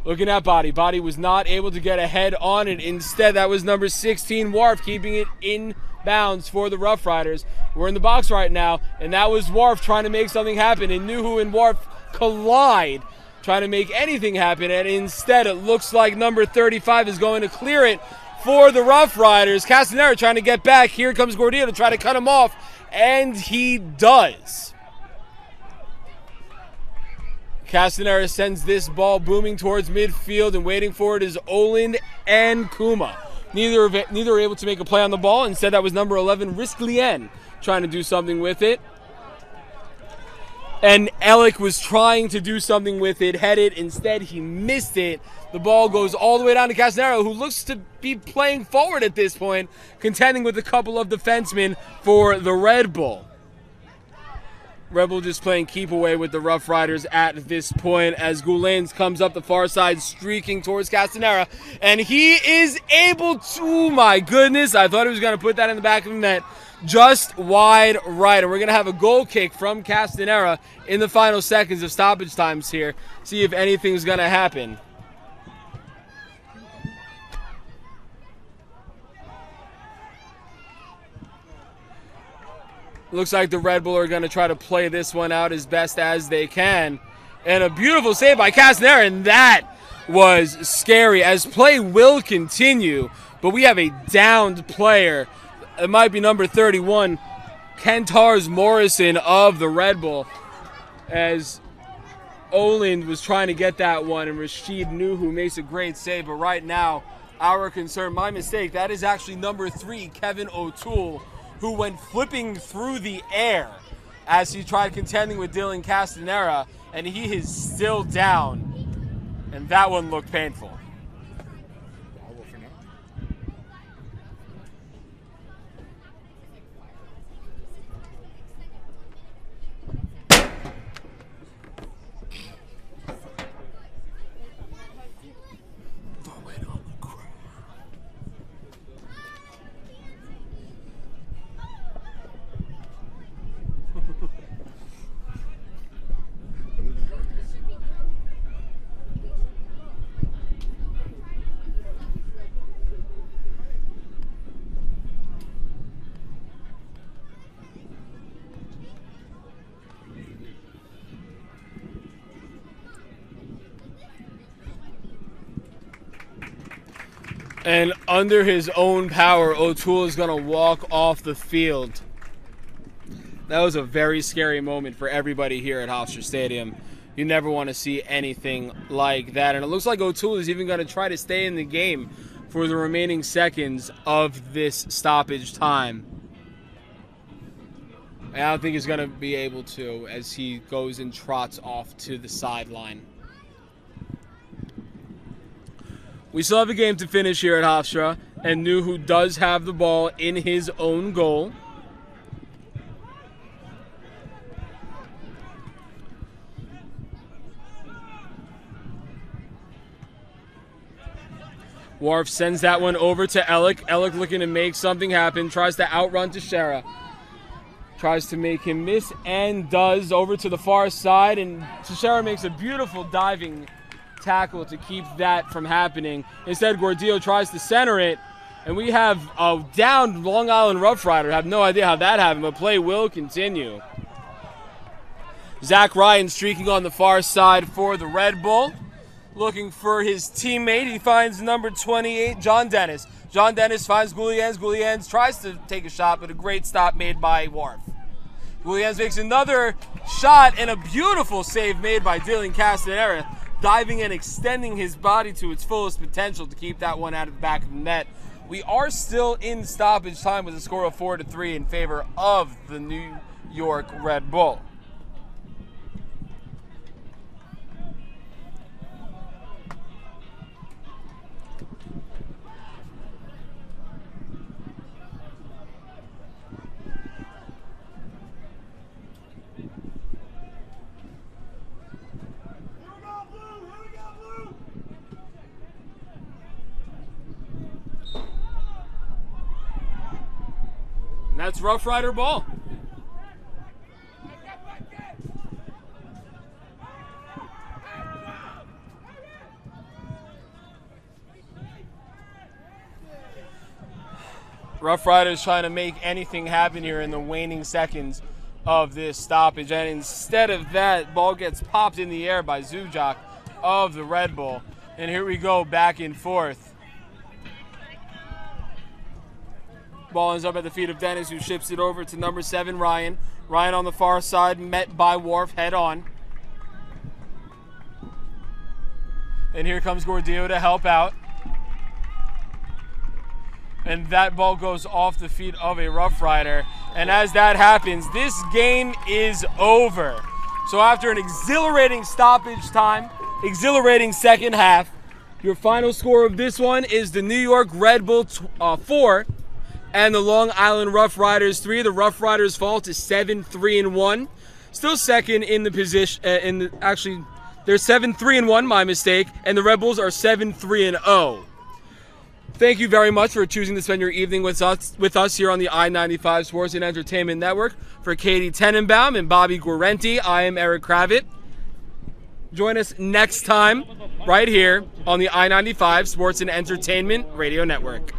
Looking at Body. Body was not able to get ahead on it. Instead, that was number 16, Wharf, keeping it in bounds for the Rough Riders. We're in the box right now, and that was Wharf trying to make something happen, and Nuhu and Wharf collide, trying to make anything happen, and instead it looks like number 35 is going to clear it for the Rough Riders. Castanera trying to get back. Here comes Gordillo to try to cut him off, and he does. Castanera sends this ball booming towards midfield, and waiting for it is Oland and Kuma. Neither are able to make a play on the ball. Instead, that was number 11, Risklien, trying to do something with it. And Elick was trying to do something with it, headed. Instead, he missed it. The ball goes all the way down to Castanera, who looks to be playing forward at this point, contending with a couple of defensemen for the Red Bull. Red Bull just playing keep away with the Rough Riders at this point as Goulains comes up the far side, streaking towards Castanera, and he is able to, oh my goodness, I thought he was going to put that in the back of the net, just wide right. And we're going to have a goal kick from Castanera in the final seconds of stoppage times here. See if anything's going to happen. Looks like the Red Bull are going to try to play this one out as best as they can. And a beautiful save by Castanera, and that was scary as play will continue. But we have a downed player. It might be number 31, Kentars Morrison of the Red Bull, as Oland was trying to get that one, and Rashid Nuhu makes a great save. But right now, our concern, my mistake, that is actually number 3, Kevin O'Toole, who went flipping through the air as he tried contending with Dylan Castanera, and he is still down, and that one looked painful. And under his own power, O'Toole is going to walk off the field. That was a very scary moment for everybody here at Hofstra Stadium. You never want to see anything like that. And it looks like O'Toole is even going to try to stay in the game for the remaining seconds of this stoppage time. I don't think he's going to be able to as he goes and trots off to the sideline. We still have a game to finish here at Hofstra, and Nuhu does have the ball in his own goal. Wharf sends that one over to Elick. Elick looking to make something happen, tries to outrun Teixeira. Tries to make him miss and does, over to the far side, and Teixeira makes a beautiful diving tackle to keep that from happening. Instead, Gordillo tries to center it, and we have a downed Long Island Rough Rider. I have no idea how that happened, but play will continue. Zach Ryan streaking on the far side for the Red Bull, looking for his teammate. He finds number 28, John Dennis. John Dennis finds Goulians. Goulians tries to take a shot, but a great stop made by Wharf. Goulians makes another shot, and a beautiful save made by Dylan Castanera, diving and extending his body to its fullest potential to keep that one out of the back of the net. We are still in stoppage time with a score of 4-3 in favor of the New York Red Bull. That's Rough Rider ball. Rough Riders trying to make anything happen here in the waning seconds of this stoppage. And instead of that, ball gets popped in the air by Zujak of the Red Bull. And here we go, back and forth. Ball ends up at the feet of Dennis, who ships it over to number 7, Ryan. Ryan on the far side, met by Wharf head on. And here comes Gordillo to help out. And that ball goes off the feet of a Rough Rider. And as that happens, this game is over. So after an exhilarating stoppage time, exhilarating second half, your final score of this one is the New York Red Bull 4 and the Long Island Rough Riders 3. The Rough Riders fall to 7-3-1. Still second in the position. Actually, they're 7-3-1, my mistake. And the Red Bulls are 7-3-0. Thank you very much for choosing to spend your evening with us here on the I-95 Sports and Entertainment Network. For Katie Tenenbaum and Bobby Guarenti, I am Eric Kravitz. Join us next time right here on the I-95 Sports and Entertainment Radio Network.